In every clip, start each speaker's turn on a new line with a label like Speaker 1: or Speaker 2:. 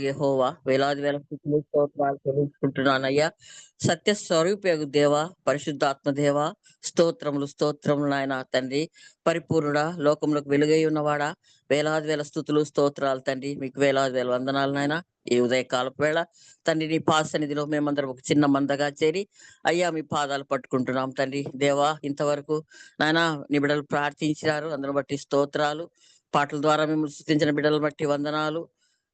Speaker 1: యెహోవా వేలాది వేల స్తుతులు, స్తోత్రాలు చెల్లించుకుంటున్నానయ్యా. సత్య స్వరూపియగు దేవా, పరిశుద్ధాత్మ దేవా, స్తోత్రములు స్తోత్రములు నాయన తండ్రి. పరిపూర్ణుడా, లోకములకు వెలుగై ఉన్నవాడా, వేలాది వేల స్తుతులు స్తోత్రాలు తండ్రి. మీకు వేలాది వేల వందనాలు నాయన. ఈ ఉదయకాలపు వేళ తండ్రి నీ పాద సన్నిధిలో మేమందరం ఒక చిన్న మందగా చేరి అయ్యా మీ పాదాలు పట్టుకుంటున్నాం తండ్రి. దేవా, ఇంతవరకు నాయన నీ బిడ్డలు ప్రార్థించినారు, అందును బట్టి స్తోత్రాలు. పాటల ద్వారా మిమ్మల్ని స్తుతించిన బిడ్డలు బట్టి వందనాలు.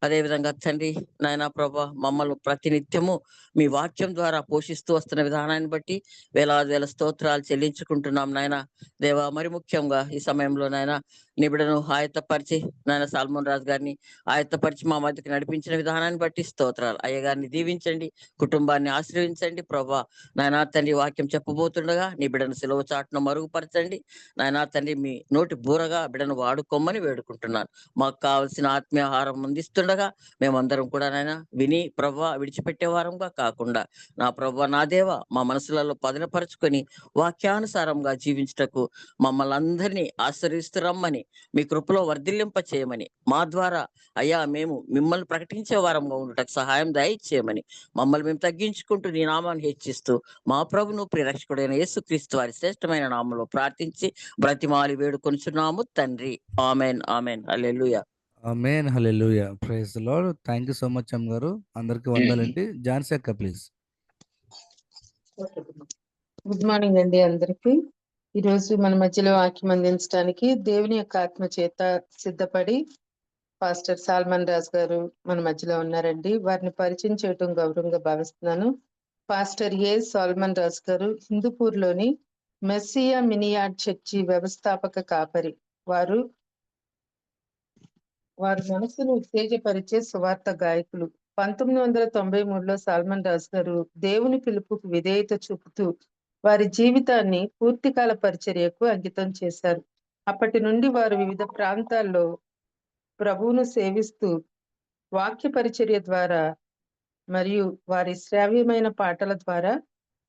Speaker 1: అదే విధంగా తండ్రి నాయనా ప్రభా, మమ్మల్ని ప్రతినిత్యము మీ వాక్యం ద్వారా పోషిస్తూ వస్తున్న విధానాన్ని బట్టి వేలాది వేల స్తోత్రాలు చెల్లించుకుంటున్నాం నాయన. దేవా, మరి ముఖ్యంగా ఈ సమయంలో నాయన నీ బిడ్డను ఆయత్తపరిచి నాయన సాల్మోన్ రాజు గారిని ఆయత్తపరిచి మా మధ్యకి నడిపించిన విధానాన్ని బట్టి స్తోత్రాలు. అయ్యగారిని దీవించండి, కుటుంబాన్ని ఆశీర్వించండి ప్రభా. నాయనా తండ్రి, వాక్యం చెప్పబోతుండగా నీ బిడ్డను సిలువ చాటున మరుగుపరచండి నాయనా తండ్రి. మీ నోటి బూరగా బిడ్డను వాడుకోమని వేడుకుంటున్నాను. మాకు కావలసిన ఆత్మీయ ఆహారం అందిస్తుండగా మేమందరం కూడా నాయన విని ప్రభా విడిచిపెట్టే వారంగా కాకుండా నా ప్రభా నా దేవ మా మనసులలో పదనపరుచుకొని వాక్యానుసారంగా జీవించుటకు మమ్మల్ని అందరినీ ఆశీర్వదిస్తురమ్మని, మీ కృపలో వర్ధిల్లింప చేయమని, మా ద్వారా అయ్యా మేము మిమ్మల్ని ప్రకటించే వారంగా ఉండటకు సహాయం దయచేయమని మమ్మల్ని మేము తగ్గించుకుంటూ నీ నామాన్ని హెచ్చిస్తూ మా ప్రభును ప్రియరక్షకుడైన యేసుక్రీస్తు వారి శ్రేష్టమైన నామంలో ప్రార్థించి బ్రతిమాలి వేడుకొనుచున్నాము తండ్రి. Amen amen. Hallelujah.
Speaker 2: Amen, hallelujah. Praise the lord. Thank you so much అమ్మ గారు. అందరికీ వందలండి. ఝాన్సీ అక్క ప్లీజ్.
Speaker 3: గుడ్ మార్నింగ్ అండి అందరికి. ఈరోజు మన మధ్యలో వాక్యం అందించడానికి దేవుని యొక్క ఆత్మ చేత సిద్ధపడి పాస్టర్ సాల్మన్ రాజ్ గారు మన మధ్యలో ఉన్నారండి. వారిని పరిచయం చేయటం గౌరవంగా భావిస్తున్నాను. పాస్టర్ ఏ సాల్మన్ రాజ్ గారు హిందూపూర్లోని మెస్సియా మినియాడ్ చర్చి వ్యవస్థాపక కాపరి. వారు మనసును ఉత్తేజపరిచే సువార్త గాయకులు. 1993లో సాల్మన్ రాజ్ గారు దేవుని పిలుపుకు విధేయత చూపుతూ వారి జీవితాన్ని పూర్తికాల పరిచర్యకు అంకితం చేశారు. అప్పటి నుండి వారు వివిధ ప్రాంతాల్లో ప్రభువును సేవిస్తూ వాక్య పరిచర్య ద్వారా మరియు వారి శ్రావ్యమైన పాటల ద్వారా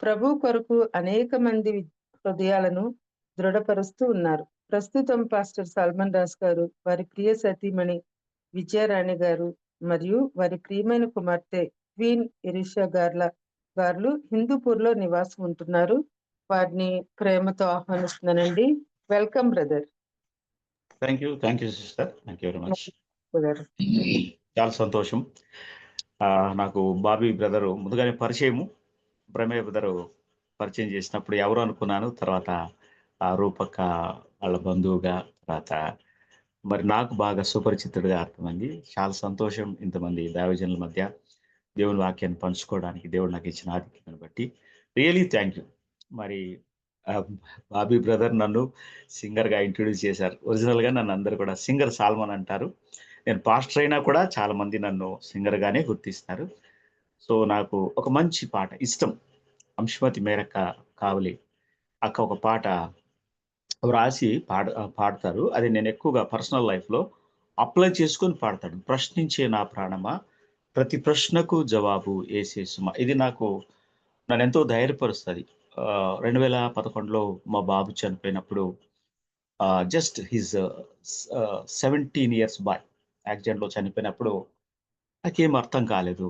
Speaker 3: ప్రభు కొరకు అనేక మంది హృదయాలను దృఢపరుస్తూ ఉన్నారు. ప్రస్తుతం పాస్టర్ సాల్మన్ రాజ్ గారు, వారి ప్రియ సతీమణి విజయారాణి గారు మరియు వారి ప్రియమైన కుమార్తె క్వీన్ ఎరిషా గారు హిందూపూర్ లో నివాసం ఉంటున్నారు. వారిని ప్రేమతో ఆహ్వానిస్తున్నానండి. Welcome brother.
Speaker 4: Thank you sister. Thank you very much. చాలా సంతోషం. నాకు బాబీ బ్రదరు ముందుగానే పరిచయము, ప్రమేయ బ్రదరు పరిచయం చేసినప్పుడు ఎవరు అనుకున్నాను. తర్వాత రూపక్క వాళ్ళ బంధువుగా, తర్వాత మరి నాకు బాగా సుపరిచితుడిగా అర్థమైంది. చాలా సంతోషం ఇంతమంది దైవజనుల మధ్య దేవుని వాక్యాన్ని పంచుకోవడానికి దేవుడు నాకు ఇచ్చిన ఆధిక్యతను బట్టి రియలీ థ్యాంక్ యూ. మరి బాబీ బ్రదర్ నన్ను సింగర్గా ఇంట్రొడ్యూస్ చేశారు. ఒరిజినల్గా నన్ను అందరూ కూడా సింగర్ సాల్మన్ అంటారు. నేను పాస్టర్ అయినా కూడా చాలా మంది నన్ను సింగర్గానే గుర్తిస్తారు. సో నాకు ఒక మంచి పాట ఇష్టం. అంశుమతి మేరక్క కావలి అక్క ఒక పాట రాసి పాడతారు. అది నేను ఎక్కువగా పర్సనల్ లైఫ్లో అప్లై చేసుకొని పాడతాడు. ప్రశ్నించే నా ప్రాణమా, ప్రతి ప్రశ్నకు జవాబు ఏసే సుమ. ఇది నన్ను ఎంతో ధైర్యపరుస్తుంది. 2011లో మా బాబు చనిపోయినప్పుడు జస్ట్ హిజ్ 17 years బాయ్ యాక్సిడెంట్లో చనిపోయినప్పుడు నాకేం అర్థం కాలేదు.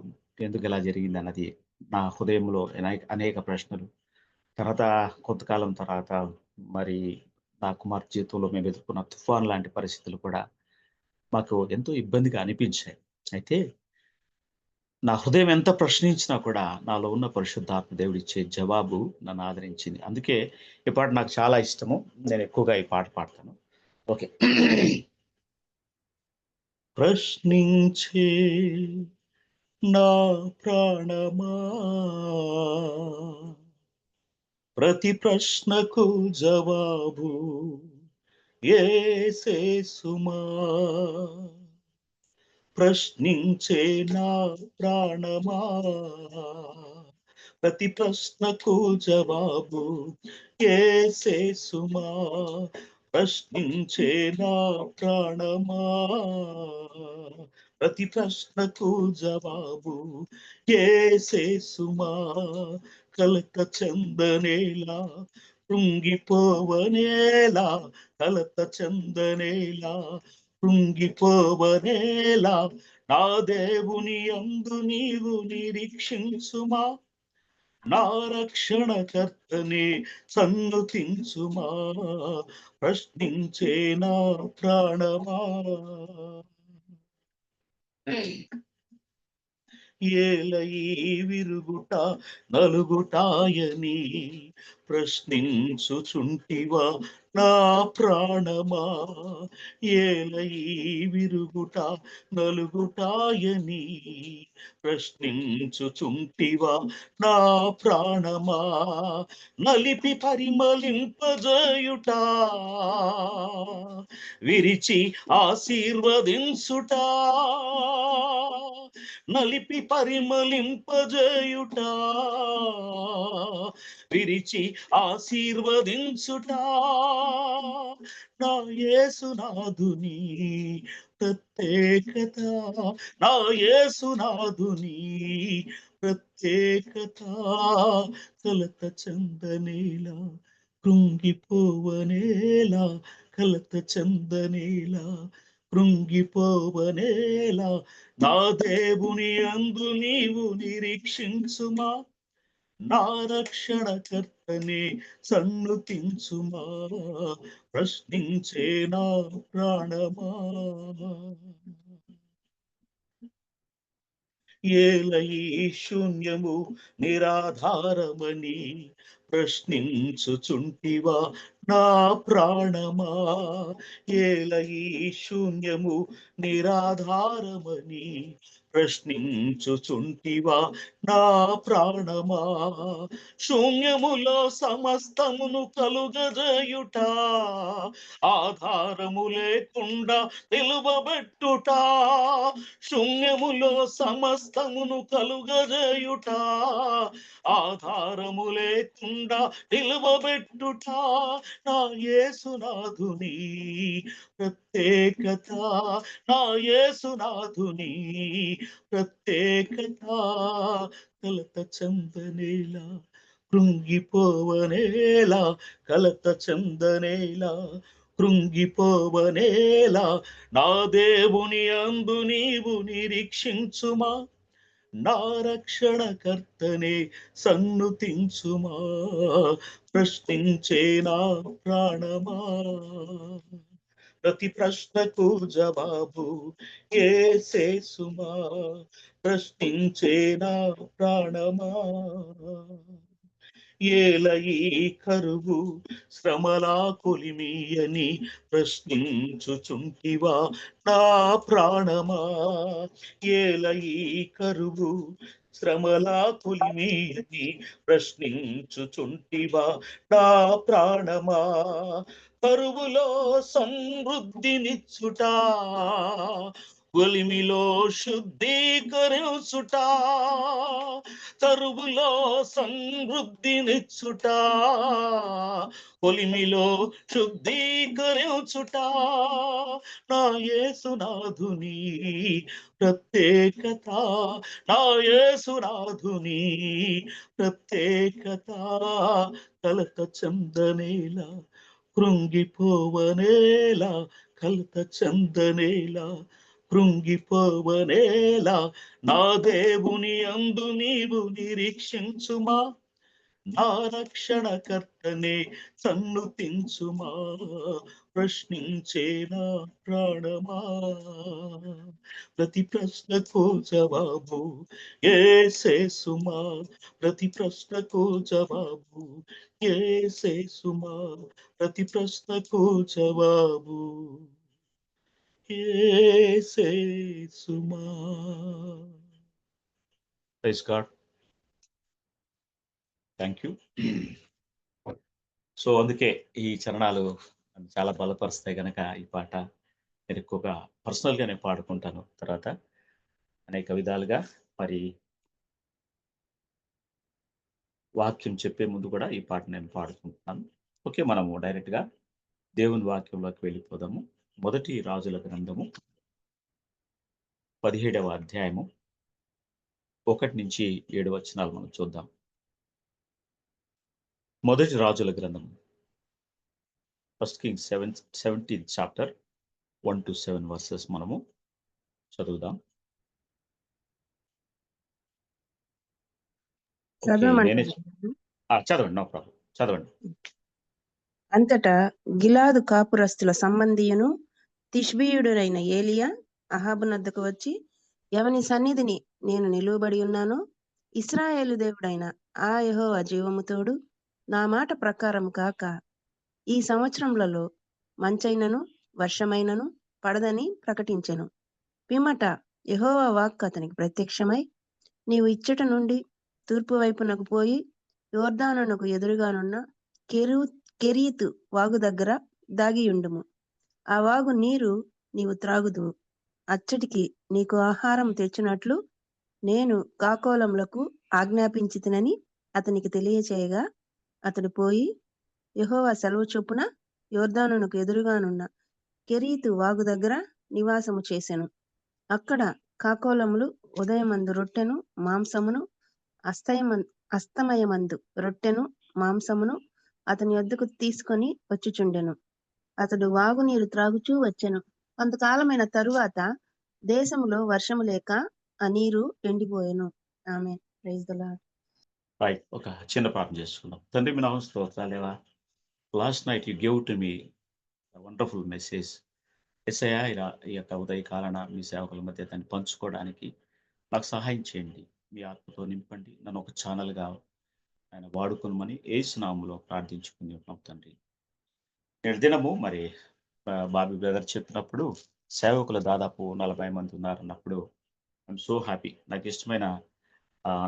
Speaker 4: ఎందుకు ఇలా జరిగింది అన్నది నా హృదయంలో అనేక ప్రశ్నలు. తర్వాత కొంతకాలం తర్వాత మరి నా కుమార్తె జీవితంలో మేము ఎదుర్కొన్న తుఫాన్ లాంటి పరిస్థితులు కూడా మాకు ఎంతో ఇబ్బందిగా అనిపించాయి. అయితే నా హృదయం ఎంత ప్రశ్నించినా కూడా నాలో ఉన్న పరిశుద్ధాత్మ దేవుడు ఇచ్చే జవాబు నన్ను ఆదరించింది. అందుకే ఈ పాట నాకు చాలా ఇష్టము. నేను ఎక్కువగా ఈ పాట పాడతాను. ఓకే. ప్రశ్నించే నా ప్రాణమా, ప్రతి ప్రశ్నకు జవాబు యేసే సుమా. ప్రశ్నించే నా ప్రాణమా, ప్రతి ప్రశ్నకు జవాబు యేసే సుమా. ప్రశ్నించే నా ప్రాణమా, ప్రతి ప్రశ్నకు జవాబు యేసే సుమా. కలత చందనేలా కృంగిపోవనేలా, కలత చందనేలా కృంగిపోవనేలా, నా దేవుని యందు నీవు నిరీక్షించుమా, నా రక్షణకర్తనే సన్నుతించుమా, ప్రశ్నించే నా ప్రాణమా. ఏలయి విరుగుట నలుగుటాయని ప్రశ్నించుచుంటివా నా ప్రాణమా, ఏలయి విరుగుట నలుగుటాయని ప్రశ్నించుచుంటివా నా ప్రాణమా, నలిపి పరిమళింపజేయుట విరిచి ఆశీర్వదించుట, నలిపి పరిమళింపజేయుట విరిచి ఆశీర్వదించుట, నా యేసునాథుని ప్రత్యేకత, నా యేసునాథుని ప్రత్యేకత, కలత చందనేలా కృంగిపోవనేలా, కలత చందనేలా కృంగిపోవనేలా, నా దేవుని యందు నీవు నిరీక్షించుమా, నా రక్షణకర్తనే సన్నుతించుమా, ప్రశ్నించే నా ప్రాణమా. ఏలయి శూన్యము నిరాధారమని ప్రశ్నించుచుంటివా నా ప్రాణమా, ఏలయి శూన్యము నిరాధారమని ప్రశ్నించుచుంటివా నా ప్రాణమా, శూన్యములో సమస్తమును కలుగజేయుట, ఆధారము లేకుండా నిలువబెట్టుట, శూన్యములో సమస్తమును కలుగజేయుట, ఆధారము లేకుండా నిలువబెట్టుట, నా యేసునాథుని ప్రత్యేకత, నా యేసునాథుని ప్రత్యేకత, కలత చందనేలా కృంగిపోవనేలా, కలత చందనేలా కృంగిపోవనేలా, నా దేవుని యందు నీవు నిరీక్షించుమా, నా రక్షణకర్తనే సన్నుతించుమా, ప్రశ్నించే నా ప్రాణమా. ప్రతి ప్రశ్నకు జవాబు యేసేసుమా, ప్రశ్నించే నా ప్రాణమా. ఏలయి కరువు శ్రమలా కొలిమియని ప్రశ్నించుచుంటివా నా ప్రాణమా, ఏలయి కరువు శ్రమలా కొలిమియని ప్రశ్నించుచుంటివా నా ప్రాణమా, కరువులో సమృద్ధినిచ్చుట, కొలిమిలో శుద్ధీకరించుట, కరువులో సమృద్ధినిచ్చుట, కొలిమిలో శుద్ధీకరించుట, నా యేసునాథుని ప్రత్యేకత, నా యేసునాథుని ప్రత్యేకత, కలత చందనేలా కృంగిపోవనేలా, కలత చందనేలా కృంగిపోవనేలా, నా దేవుని యందు నీవు నిరీక్షించుమా, నా రక్షణకర్తనే సన్నుతించుమా, ప్రశ్నించే నా ప్రాణమా. ప్రతి ప్రశ్నకు జవాబు యేసేసుమా, ప్రతి ప్రశ్నకు జవాబు యేసేసుమా, ప్రతి ప్రశ్నకు జవాబు యేసేసుమా. Praise God. Thank you. So అందుకే ఈ చరణాలు చాలా బలపరుస్తాయి కనుక ఈ పాట నేను ఎక్కువగా పర్సనల్గా నేను పాడుకుంటాను. తర్వాత అనేక విధాలుగా మరి వాక్యం చెప్పే ముందు కూడా ఈ పాట నేను పాడుకుంటున్నాను. ఓకే, మనము డైరెక్ట్గా దేవుని వాక్యంలోకి వెళ్ళిపోదాము. మొదటి రాజుల గ్రంథము 17వ అధ్యాయము 1 నుంచి 7 వచనాలు మనం చూద్దాం. మొదటి రాజుల గ్రంథం 1 Kings 17th chapter 1 to 7 verses మనము చదువుదాం. ఓకే. నేనే
Speaker 5: చదవమంటారా?
Speaker 4: చదవండి. No problem. చదవండి.
Speaker 5: అంతటా గిలాదు కాపురస్తుల సంబంధియును తిష్బీయుడైన ఏలియా అహాబునద్దకు వచ్చి, ఎవని సన్నిధిని నేను నిలువబడి ఉన్నానో ఇశ్రాయేలు దేవుడైన ఆ యెహోవా జీవము తోడు నా మాట ప్రకారం కాక ఈ సంవత్సరములలో మంచైనను వర్షమైనను పడదని ప్రకటించెను. పిమ్మట యెహోవా వాక్కు అతనికి ప్రత్యక్షమై, నీవు ఇచ్చట నుండి తూర్పు వైపునకు పోయి యోర్దానునకు ఎదురుగానున్న కెరీతు వాగు దగ్గర దాగియుండుము. ఆ వాగు నీరు నీవు త్రాగుదువు. అచ్చటికి నీకు ఆహారం తెచ్చినట్లు నేను కాకోలములకు ఆజ్ఞాపించితినని అతనికి తెలియచేయగా, అతడు పోయి యెహోవా సెలవు చొప్పున యోర్దానునకు ఎదురుగానున్న కెరీతు వాగు దగ్గర నివాసము చేసెను. అక్కడ కాకోలములు ఉదయమందు రొట్టెను మాంసమును, అస్తమయమందు రొట్టెను మాంసమును అతని యొద్దకు తీసుకొని వచ్చుచుండెను. అతడు వాగు నీరు త్రాగుచూ వచ్చెను. కొంతకాలమైన తరువాత దేశములో వర్షము లేక ఆ నీరు ఎండిపోయెను. Amen. Praise the Lord.
Speaker 4: Right. ఒక చిన్న ప్రార్థన చేసుకుందాం. తండ్రి, మీ నామమున స్తోత్రాలేవా. Last night you give to me wonderful message. యేసయ్యా, ఇలా ఈ యొక్క ఉదయకాలన మీ సేవకుల మధ్య దాన్ని పంచుకోవడానికి నాకు సహాయం చేయండి. మీ ఆత్మతో నింపండి. నన్ను ఒక ఛానల్‌గా ఆయన వాడుకొనమని యేసు నామములో ప్రార్థించుకుని ఉన్నాం తండ్రి. నేటి దినము మరి బాబీ బ్రదర్ చెప్పినప్పుడు సేవకులు దాదాపు 40 మంది ఉన్నారన్నప్పుడు ఐఎమ్ సో హ్యాపీ. నాకు ఇష్టమైన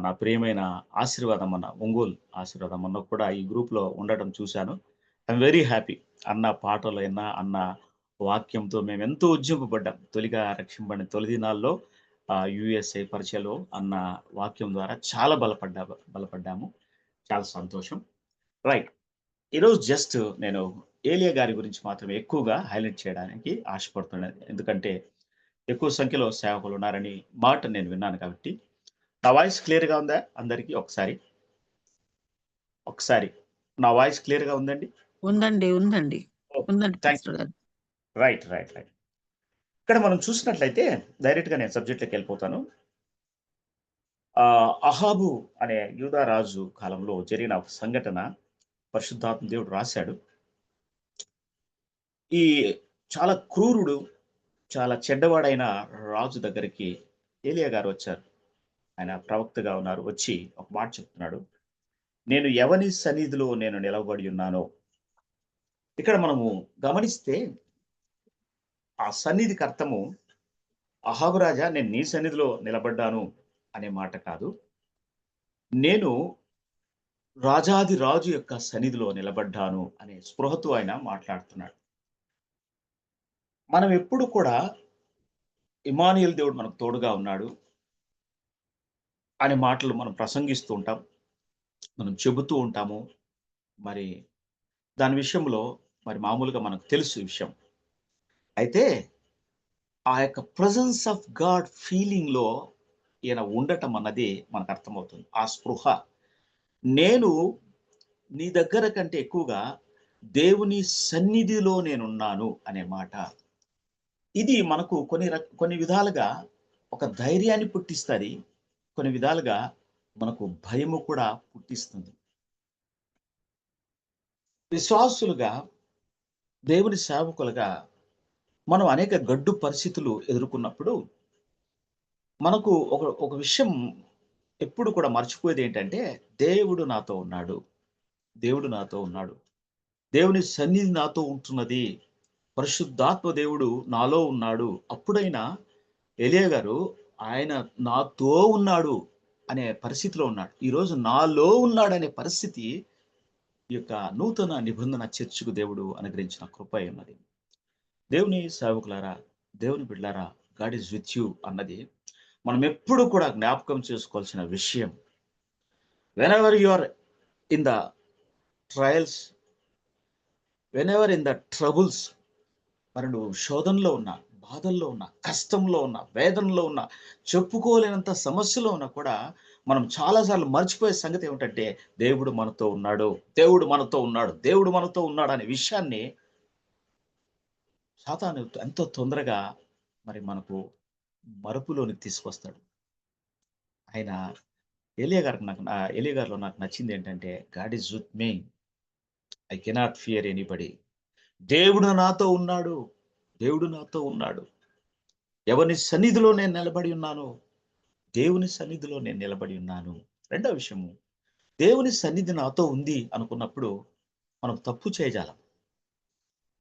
Speaker 4: నా ప్రియమైన ఆశీర్వాదం అన్న, ఒంగోలు ఆశీర్వాదం అన్న కూడా ఈ గ్రూప్‌లో ఉండటం చూశాను. I'm very happy. అన్న పాటలు విన్నా, అన్న వాక్యంతో మేమెంతో ఉజ్జింపబడ్డాం. తొలిగా రక్షింపబడిన తొలి దినాల్లో యూఎస్ఏ పరిచయలో అన్న వాక్యం ద్వారా చాలా బలపడ్డాము. చాలా సంతోషం. రైట్. ఈరోజు జస్ట్ నేను ఏలియా గారి గురించి మాత్రమే ఎక్కువగా హైలైట్ చేయడానికి ఆశపడుతున్నాను. ఎందుకంటే ఎక్కువ సంఖ్యలో సేవకులు ఉన్నారని మాట నేను విన్నాను కాబట్టి. నా వాయిస్ క్లియర్‌గా ఉందా అందరికీ? ఒకసారి నా వాయిస్ క్లియర్‌గా ఉందండి?
Speaker 1: ఉందండి. ఉందండి. ఉందండి
Speaker 4: థాంక్ యూ.
Speaker 1: పాస్టర్ గారు.
Speaker 4: రైట్. ఇక్కడ మనం చూసినట్లయితే డైరెక్ట్‌గా నేను సబ్జెక్ట్‌లోకి వెళ్ళిపోతాను. అహాబు అనే యూదా రాజు కాలంలో జరిగిన ఒక సంఘటన పరిశుద్ధాత్మ దేవుడు రాశాడు. ఈ చాలా క్రూరుడు, చాలా చెడ్డవాడైన రాజు దగ్గరికి ఏలియా గారు వచ్చారు. ఆయన ప్రవక్తగా ఉన్నారు. వచ్చి ఒక మాట చెప్తున్నాడు. నేను ఎవని సన్నిధిలో నేను నిలబడి ఉన్నానో. ఇక్కడ మనము గమనిస్తే ఆ సన్నిధికి అర్థము అహాబు రాజా, నేను నీ సన్నిధిలో నిలబడ్డాను అనే మాట కాదు. నేను రాజాది రాజు యొక్క సన్నిధిలో నిలబడ్డాను అనే స్పృహతో ఆయన మాట్లాడుతున్నాడు. మనం ఎప్పుడు కూడా ఇమ్మానుయేలు దేవుడు మనకు తోడుగా ఉన్నాడు అనే మాటలు మనం ప్రసంగిస్తూ ఉంటాం. మనం చెబుతూ ఉంటాము. మరి దాని విషయంలో మరి మామూలుగా మనకు తెలుసు ఈ విషయం. అయితే ఆ యొక్క ప్రెజెన్స్ ఆఫ్ గాడ్ ఫీలింగ్‌లో ఈయన ఉండటం అన్నది మనకు అర్థమవుతుంది. ఆ స్పృహ. నేను నీ దగ్గర కంటే ఎక్కువగా దేవుని సన్నిధిలో నేనున్నాను అనే మాట. ఇది మనకు కొన్ని విధాలుగా ఒక ధైర్యాన్ని పుట్టిస్తది. కొన్ని విధాలుగా మనకు భయము కూడా పుట్టిస్తుంది. విశ్వాసులుగా, దేవుని సేవకులుగా మనం అనేక గడ్డు పరిస్థితులు ఎదుర్కొన్నప్పుడు మనకు ఒక విషయం ఎప్పుడు కూడా మర్చిపోయేది ఏంటంటే, దేవుడు నాతో ఉన్నాడు. దేవుడు నాతో ఉన్నాడు. దేవుని సన్నిధి నాతో ఉంటున్నది. పరిశుద్ధాత్మ దేవుడు నాలో ఉన్నాడు. అప్పుడైనా ఎలీయా గారు ఆయన నాతో ఉన్నాడు అనే పరిస్థితిలో ఉన్నాడు. ఈరోజు నాలో ఉన్నాడనే పరిస్థితి ఈ యొక్క నూతన నిబంధన చర్చకు దేవుడు అనుగ్రహించిన కృప అయి ఉన్నది. దేవుని సేవకులారా, దేవుని బిడ్డలారా, గాడ్ ఈజ్ విత్ యూ అన్నది మనం ఎప్పుడు కూడా జ్ఞాపకం చేసుకోవాల్సిన విషయం. Whenever you are in the trials, whenever in the troubles, మరి నువ్వు శోధనలో ఉన్నా, బాధల్లో ఉన్నా, కష్టంలో ఉన్నా, వేదనలో ఉన్నా, చెప్పుకోలేనంత సమస్యలో ఉన్నా కూడా మనం చాలాసార్లు మర్చిపోయే సంగతి ఏమిటంటే, దేవుడు మనతో ఉన్నాడు, దేవుడు మనతో ఉన్నాడు, దేవుడు మనతో ఉన్నాడు అనే విషయాన్ని సాతాను ఎంతో తొందరగా మరి మనకు మరుపులోనికి తీసుకొస్తాడు. ఆయన ఎలియా గారిలో నాకు నచ్చింది ఏంటంటే, God is with me, I cannot fear anybody. దేవుడు నాతో ఉన్నాడు, దేవుడు నాతో ఉన్నాడు. ఎవరి సన్నిధిలో నేను నిలబడి ఉన్నాను, దేవుని సన్నిధిలో నేను నిలబడి ఉన్నాను. రెండో విషయము, దేవుని సన్నిధి నాతో ఉంది అనుకున్నప్పుడు మనం తప్పు చేయజాలం.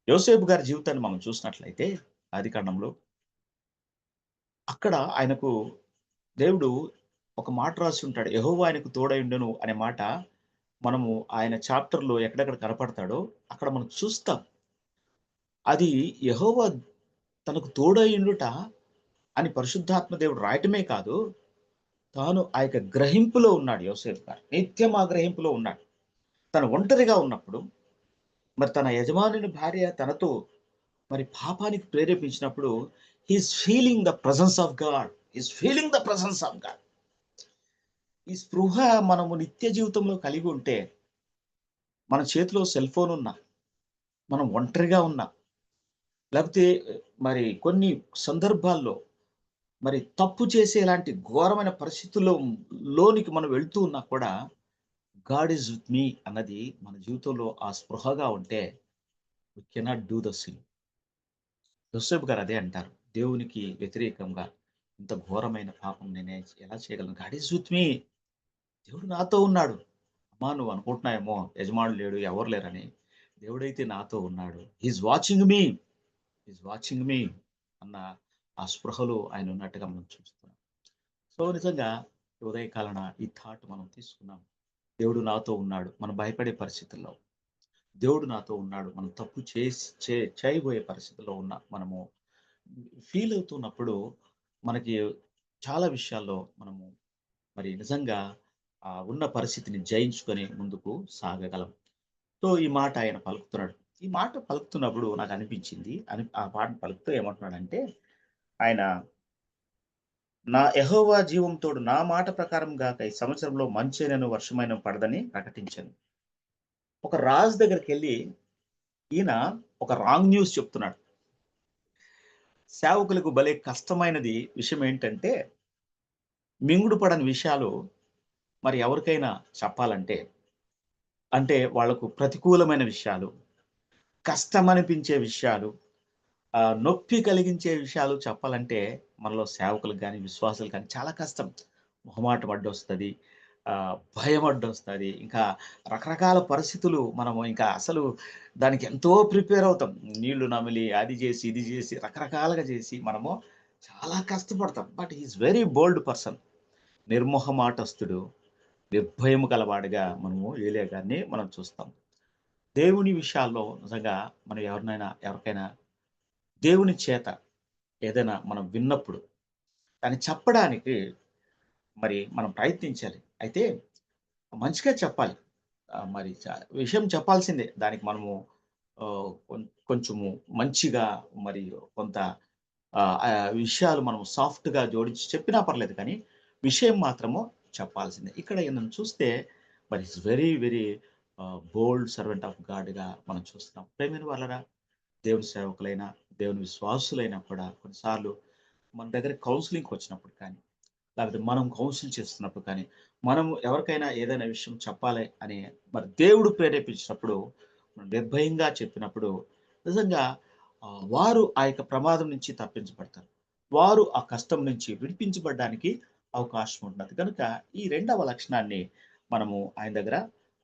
Speaker 4: యోసేపు గారి జీవితాన్ని మనం చూసినట్లయితే ఆదికాండంలో, అక్కడ ఆయనకు దేవుడు ఒక మాట రాసి ఉంటాడు. యెహోవా ఆయనకు తోడై ఉండెను అనే మాట మనము ఆయన చాప్టర్‌లో ఎక్కడెక్కడ కనపడతాడో అక్కడ మనం చూస్తాం. అది యెహోవా తనకు తోడై ఉండుట అని పరిశుద్ధాత్మ దేవుడు రాయటమే కాదు, తాను ఆ యొక్క గ్రహింపులో ఉన్నాడు యోసేపు గారు. నిత్యం ఆ గ్రహింపులో ఉన్నాడు. తను ఒంటరిగా ఉన్నప్పుడు, మరి తన యజమానుని భార్య తనతో మరి పాపానికి ప్రేరేపించినప్పుడు, he is feeling the presence of God. He is feeling the presence of God. ఈ స్పృహ మనము నిత్య జీవితంలో కలిగి ఉంటే, మన చేతిలో సెల్ ఫోన్ ఉన్నా, మనం ఒంటరిగా ఉన్నా, లేకపోతే మరి కొన్ని సందర్భాల్లో మరి తప్పు చేసే ఇలాంటి ఘోరమైన పరిస్థితుల్లో లోనికి మనం వెళ్తూ ఉన్నా కూడా, గాడ్ ఈజ్ విత్ మీ అన్నది మన జీవితంలో ఆ స్పృహగా ఉంటే, we cannot do the sin. Yosepu గారు అదే అంటారు. దేవునికి వ్యతిరేకంగా ఇంత ఘోరమైన పాపం నేను ఎలా చేయగలను? God is with me. దేవుడు నాతో ఉన్నాడు. అమ్మా నువ్వు అనుకుంటున్నావేమో యజమానుడు లేడు, ఎవరు లేరని. దేవుడైతే నాతో ఉన్నాడు. He is watching me. He is watching me అన్న ఆ స్పృహలో ఆయన ఉన్నట్టుగా మనం చూస్తున్నాం. సో నిజంగా ఈ ఉదయకాలన ఈ థాట్ మనం తీసుకున్నాం. దేవుడు నాతో ఉన్నాడు. మనం భయపడే పరిస్థితుల్లో దేవుడు నాతో ఉన్నాడు. మనం తప్పు చేయబోయే పరిస్థితిలో మనము ఫీల్ అవుతున్నప్పుడు మనకి చాలా విషయాల్లో మనము మరి నిజంగా ఉన్న పరిస్థితిని జయించుకొని ముందుకు సాగగలం. సో ఈ మాట ఆయన పలుకుతున్నాడు. ఈ మాట పలుకుతున్నప్పుడు నాకు అనిపించింది, ఆ మాట పలుకుతూ ఏమంటున్నాడంటే ఆయన, నా యెహోవా జీవం తోడు నా మాట ప్రకారం గాక ఈ సంవత్సరంలో మంచైనను వర్షమైన పడదని ప్రకటించాను. ఒక రాజు దగ్గరికెళ్ళి ఈయన ఒక రాంగ్ న్యూస్ చెప్తున్నాడు. సేవకులకు భలే కష్టమైనది విషయం ఏంటంటే, మింగుడు పడని విషయాలు మరి ఎవరికైనా చెప్పాలంటే, అంటే వాళ్ళకు ప్రతికూలమైన విషయాలు, కష్టమనిపించే విషయాలు, నొప్పి కలిగించే విషయాలు చెప్పాలంటే మనలో సేవకులకు గాని, విశ్వాసులకు గాని చాలా కష్టం. మొహమాటం అడ్డొస్తది. భయం అడ్డొస్తది. ఇంకా రకరకాల పరిస్థితులు మనము ఇంకా అసలు దానికి ఎంతో ప్రిపేర్ అవుతాం. నీళ్లు నమిలి, అది చేసి, ఇది చేసి, రకరకాలుగా చేసి మనము చాలా కష్టపడతాం. But he is very bold person. నిర్మొహమాటస్తుడు, నిర్భయము గలవాడిగా మనము ఏలియా గారిని మనం చూస్తాం. దేవుని విషయాల్లో నిజంగా మనం ఎవరికైనా దేవుని చేత ఏదైనా మనం విన్నప్పుడు దాన్ని చెప్పడానికి మరి మనం ప్రయత్నించాలి. అయితే మంచిగా చెప్పాలి. మరి విషయం చెప్పాల్సిందే. దానికి మనము కొంచెము మంచిగా మరి కొంత విషయాలు మనం సాఫ్ట్‌గా జోడించి చెప్పినా పర్లేదు కానీ, విషయం మాత్రము చెప్పాల్సిందే. ఇక్కడ ఈయనను చూస్తే మరి is very, very bold servant of గాడ్‌గా మనం చూస్తున్నాం. ప్రియమైన వాళ్ళరా, దేవుని సేవకులైనా, దేవుని విశ్వాసులైనా కూడా కొన్నిసార్లు మన దగ్గర కౌన్సెలింగ్‌కి వచ్చినప్పుడు కానీ, లేకపోతే మనం కౌన్సిల్ చేస్తున్నప్పుడు కానీ, మనం ఎవరికైనా ఏదైనా విషయం చెప్పాలి అని మరి దేవుడు ప్రేరేపించినప్పుడు, నిర్భయంగా చెప్పినప్పుడు నిజంగా వారు ఆ యొక్క ప్రమాదం నుంచి తప్పించబడతారు. వారు ఆ కష్టం నుంచి విడిపించబడడానికి అవకాశం ఉన్నది. కనుక ఈ రెండవ లక్షణాన్ని ఆయన దగ్గర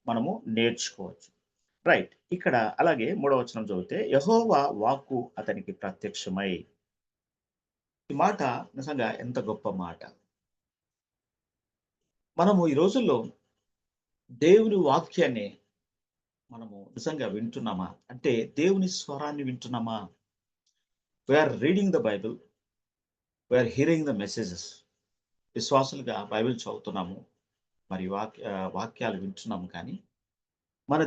Speaker 4: మనము నేర్చుకోవచ్చు. రైట్. ఇక్కడ అలాగే మూడవ వచనం చదివితే, యెహోవా వాక్కు అతనికి ప్రత్యక్షమై. ఈ మాట నిజంగా ఎంత గొప్ప మాట. మనము ఈ రోజుల్లో దేవుని వాక్యాన్ని మనము నిజంగా వింటున్నామా? అంటే దేవుని స్వరాన్ని వింటున్నామా? We are reading the Bible. We are hearing the messages. విశ్వాసులుగా బైబిల్ చదువుతున్నాము. మరి వాక్యాలు వింటున్నాము కానీ, మన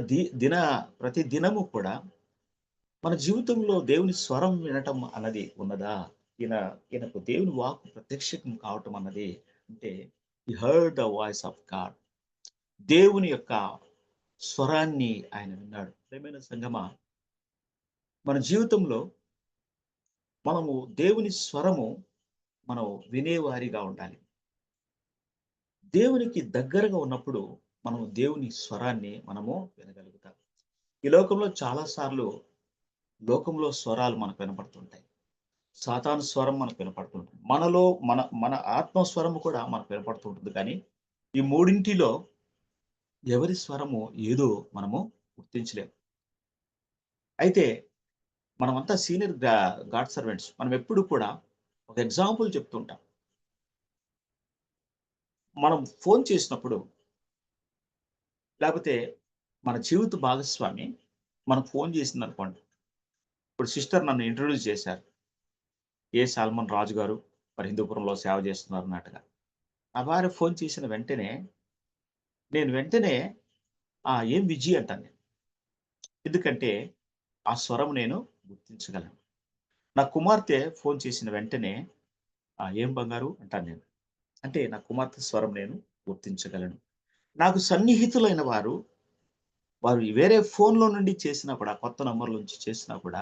Speaker 4: ప్రతి దినము కూడా మన జీవితంలో దేవుని స్వరం వినటం అన్నది ఉన్నదా? ఈయనకు దేవుని వాక్కు ప్రత్యక్షం కావటం అన్నది అంటే, he heard the voice of God. దేవుని యొక్క స్వరాన్ని ఆయన విన్నాడు. ప్రియమైన సంగమా, మన జీవితంలో మనము దేవుని స్వరము మనం వినేవారిగా ఉండాలి. దేవునికి దగ్గరగా ఉన్నప్పుడు మనం దేవుని స్వరాన్ని మనము వినగలుగుతాం. ఈ లోకంలో చాలా సార్లు లోకంలో స్వరాలు మనకు వినపడుతుంటాయి. సాతాను స్వరం మనకు వినపడుతుంటుంది. మనలో మన మన ఆత్మ స్వరము కూడా మనకు వినపడుతుంటుంది. కానీ ఈ మూడింటిలో ఎవరి స్వరము ఏదో మనము గుర్తించలేము. అయితే మనమంతా సీనియర్ గాడ్ సర్వెంట్స్. మనం ఎప్పుడు కూడా ఒక ఎగ్జాంపుల్ చెప్తుంటాం. మనం ఫోన్ చేసినప్పుడు లేకపోతే మన జీవిత భాగస్వామి మనకు ఫోన్ చేసిందనుకోండి. ఇప్పుడు సిస్టర్ నన్ను ఇంట్రొడ్యూస్ చేశారు. ఏ సాల్మన్ రాజు గారు మరి హిందూపురంలో సేవ చేస్తున్నారు అన్నట్టుగా. నా భార్య ఫోన్ చేసిన వెంటనే నేను ఏం విజి అంటాను నేను. ఎందుకంటే ఆ స్వరం నేను గుర్తించగలను. నా కుమార్తె ఫోన్ చేసిన వెంటనే ఏం బంగారు అంటాను నేను. అంటే నా కుమార్తె స్వరం నేను గుర్తించగలను. నాకు సన్నిహితులైన వారు వేరే ఫోన్‌లో నుండి చేసినా కూడా, కొత్త నంబర్‌ల నుంచి చేసినా కూడా,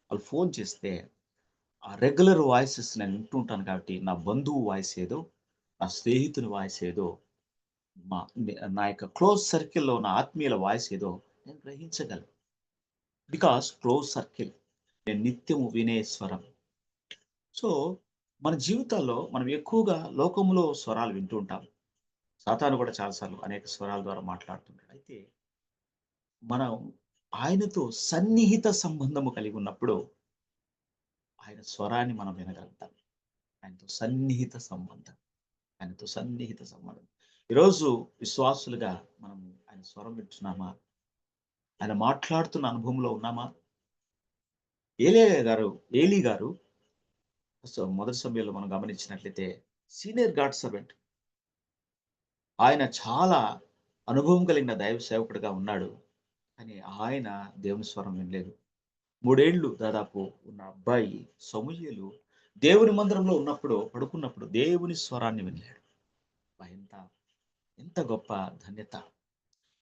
Speaker 4: వాళ్ళు ఫోన్ చేస్తే ఆ రెగ్యులర్ వాయిసెస్ నేను వింటూ ఉంటాను కాబట్టి, నా బంధువు వాయిస్ ఏదో, నా స్నేహితుని వాయిస్ ఏదో, నా యొక్క క్లోజ్ సర్కిల్‌లో నా ఆత్మీయుల వాయిస్ ఏదో నేను గ్రహించగలను. Because close circle. నేను నిత్యము వినే స్వరం. సో, మన జీవితాల్లో మనం ఎక్కువగా లోకంలో స్వరాలు వింటూ ఉంటాం. సాతాను కూడా చాలా సార్లు అనేక స్వరాల ద్వారా మాట్లాడుతుంటాడు. అయితే మనం ఆయనతో సన్నిహిత సంబంధము కలిగి ఉన్నప్పుడు ఆయన స్వరాన్ని మనం వినగలుగుతాం. ఆయనతో సన్నిహిత సంబంధం. ఆయనతో సన్నిహిత సంబంధం. ఈరోజు విశ్వాసులుగా మనం ఆయన స్వరం వింటున్నామా? ఆయన మాట్లాడుతున్న అనుభవంలో ఉన్నామా? ఏలీ గారు మొదటి సమయంలో మనం గమనించినట్లయితే సీనియర్ గాడ్ సర్వెంట్. ఆయన చాలా అనుభవం కలిగిన దైవ సేవకుడిగా ఉన్నాడు. కానీ ఆయన దేవుని స్వరం వినలేదు. 3 ఏళ్ళు దాదాపు ఉన్న అబ్బాయి సమూయేలు దేవుని మందిరంలో పడుకున్నప్పుడు దేవుని స్వరాన్ని వినలేడు. ఎంత ఎంత గొప్ప ధన్యత.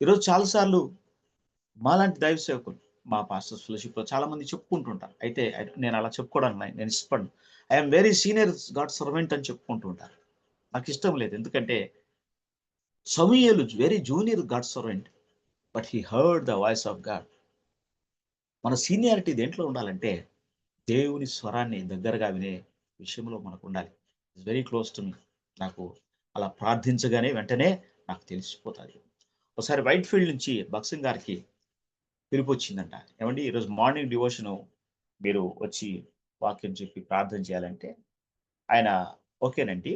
Speaker 4: ఈరోజు చాలా సార్లు మాలాంటి దైవ సేవకులు, మా పాస్టర్స్ ఫెలోషిప్‌లో చాలా మంది చెప్పుకుంటుంటారు. అయితే నేను అలా చెప్పుకోవడానికి నేను ఇష్టపడను. I am very senior God servant అని చెప్పుకుంటూ ఉంటారు. నాకు ఇష్టం లేదు. ఎందుకంటే సమూయేలు very junior God servant. But he heard the voice of God. మన సీనియారిటీ దేంట్లో ఉండాలంటే దేవుని స్వరాన్ని దగ్గరగా వినే విషయంలో మనకు ఉండాలి. It's very close to me. నాకు అలా ప్రార్థించగానే వెంటనే నాకు తెలిసిపోతుంది. ఒకసారి వైట్ ఫీల్డ్ నుంచి భక్సింగ్ గారికి పిలుపు వచ్చిందంట. ఏమండి ఈరోజు మార్నింగ్ డివోషను మీరు వచ్చి వాక్యం చెప్పి ప్రార్థన చేయాలంటే ఆయన ఓకేనండి.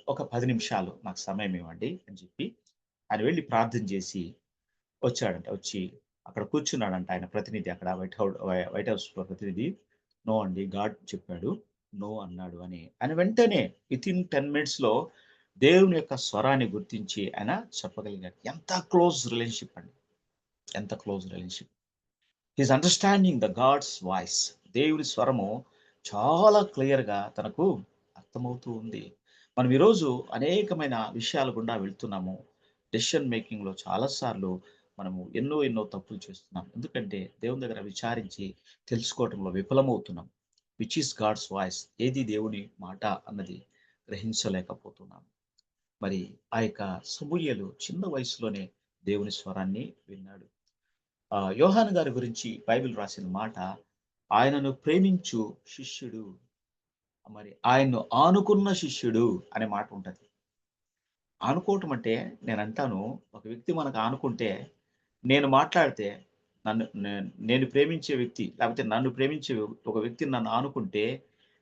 Speaker 4: ఒక 10 నిమిషాలు నాకు సమయం ఇవ్వండి అని చెప్పి ఆయన వెళ్ళి ప్రార్థన చేసి వచ్చాడంట. వచ్చి అక్కడ కూర్చున్నాడంట ఆయన ప్రతినిధి, అక్కడ వైట్ హౌస్ ప్రతినిధి. నో అండి, గాడ్ చెప్పాడు, నో అన్నాడు అని. ఆయన వెంటనే వితిన్ 10 మినిట్స్‌లో దేవుని యొక్క స్వరాన్ని గుర్తించి ఆయన చెప్పగలిగాడు. ఎంత క్లోజ్ రిలేషన్‌షిప్ అండి. ఎంత close relationship. He is understanding the God's voice. దేవుని స్వరము చాలా క్లియర్‌గా తనకు అర్థమవుతూ ఉంది. మనం ఈరోజు అనేకమైన విషయాల గుండా వెళ్తున్నాము. డెసిషన్ మేకింగ్‌లో చాలా సార్లు మనము ఎన్నో తప్పులు చేస్తున్నాం. ఎందుకంటే దేవుని దగ్గర విచారించి తెలుసుకోవటంలో విఫలమవుతున్నాం. విచ్ ఈస్ గాడ్స్ వాయిస్, ఏది దేవుని మాట అన్నది గ్రహించలేకపోతున్నాం. మరి ఆ యొక్క సమూయేలు చిన్న వయసులోనే దేవుని స్వరాన్ని విన్నాడు. యోహాను గారి గురించి బైబిల్ రాసిన మాట, ఆయనను ప్రేమించు శిష్యుడు, మరి ఆయన్ను ఆనుకున్న శిష్యుడు అనే మాట ఉంటది. ఆనుకోవటం అంటే నేనంటాను, ఒక వ్యక్తి మనకు ఆనుకుంటే, నేను మాట్లాడితే నేను ప్రేమించే వ్యక్తి లేకపోతే నన్ను ప్రేమించే ఒక వ్యక్తి నన్ను ఆనుకుంటే,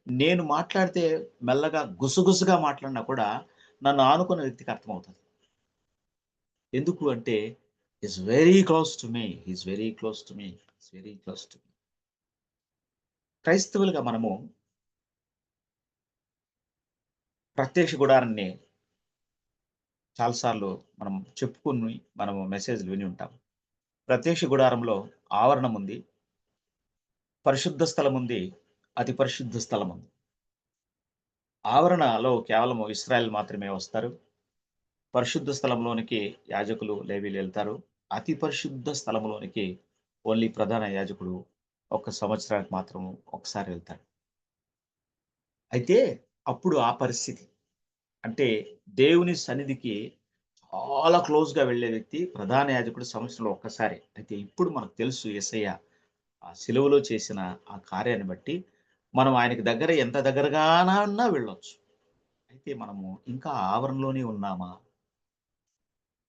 Speaker 4: నేను మాట్లాడితే మెల్లగా గుసగుసగా మాట్లాడినా కూడా నన్ను ఆనుకున్న వ్యక్తికి అర్థమవుతుంది. ఎందుకు అంటే is very close to me. Is very close to me. Is very close to me. క్రైస్తవులుగా మనము ప్రత్యక్ష గుడారాన్ని చాలాసార్లు మనము మెసేజ్‌లు విని ఉంటాం. ప్రత్యక్ష గుడారంలో ఆవరణం ఉంది. పరిశుద్ధ స్థలం ఉంది. అతి పరిశుద్ధ స్థలం ఉంది. ఆవరణలో కేవలం ఇశ్రాయేల్ మాత్రమే వస్తారు. పరిశుద్ధ స్థలంలోనికి యాజకులు, లేవీయులు వెళ్తారు. అతి పరిశుద్ధ స్థలంలోనికి ఓన్లీ ప్రధాన యాజకుడు ఒక సంవత్సరానికి మాత్రం ఒకసారి వెళ్తాడు. అయితే అప్పుడు ఆ పరిస్థితి అంటే దేవుని సన్నిధికి చాలా క్లోజ్గా వెళ్ళే వ్యక్తి ప్రధాన యాజకుడు సంవత్సరంలో ఒక్కసారి. అయితే ఇప్పుడు మనకు తెలుసు యేసయ్య ఆ సిలువలో చేసిన ఆ కార్యాన్ని బట్టి మనం ఆయనకి దగ్గర ఎంత దగ్గరగానన్నా వెళ్ళొచ్చు. అయితే మనము ఇంకా ఆవరణలోనే ఉన్నామా?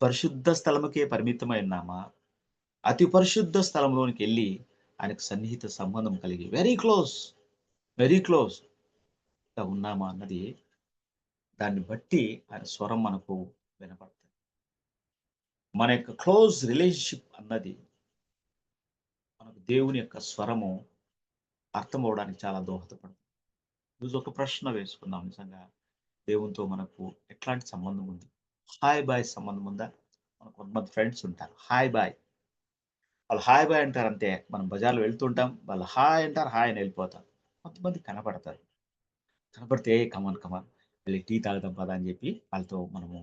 Speaker 4: పరిశుద్ధ స్థలముకే పరిమితమై ఉన్నామా? అతి పరిశుద్ధ స్థలంలోనికెళ్ళి ఆయనకు సన్నిహిత సంబంధం కలిగి వెరీ క్లోజ్‌గా ఉన్నామా అన్నది దాన్ని బట్టి ఆయన స్వరం మనకు వినపడుతుంది. మన యొక్క క్లోజ్ రిలేషన్‌షిప్ అన్నది మనకు దేవుని యొక్క స్వరము అర్థమవ్వడానికి చాలా దోహదపడుతుంది. ఈరోజు ఒక ప్రశ్న వేసుకుందాం నిజంగా దేవునితో మనకు ఎట్లాంటి సంబంధం ఉంది? హాయ్, బాయ్ సంబంధం ఉందా? మనకు కొంతమంది ఫ్రెండ్స్ ఉంటారు. Hi, bye. వాళ్ళు హాయ్, బాయ్ అంటారంటే మనం బజార్‌లో వెళ్తుంటాం. వాళ్ళు హాయ్ అంటారు, హాయ్ అని వెళ్ళిపోతారు. కొంతమంది కనపడతారు. కనపడితే కమాన్ వెళ్లి టీ తాగుదాం పదా అని చెప్పి వాళ్ళతో మనము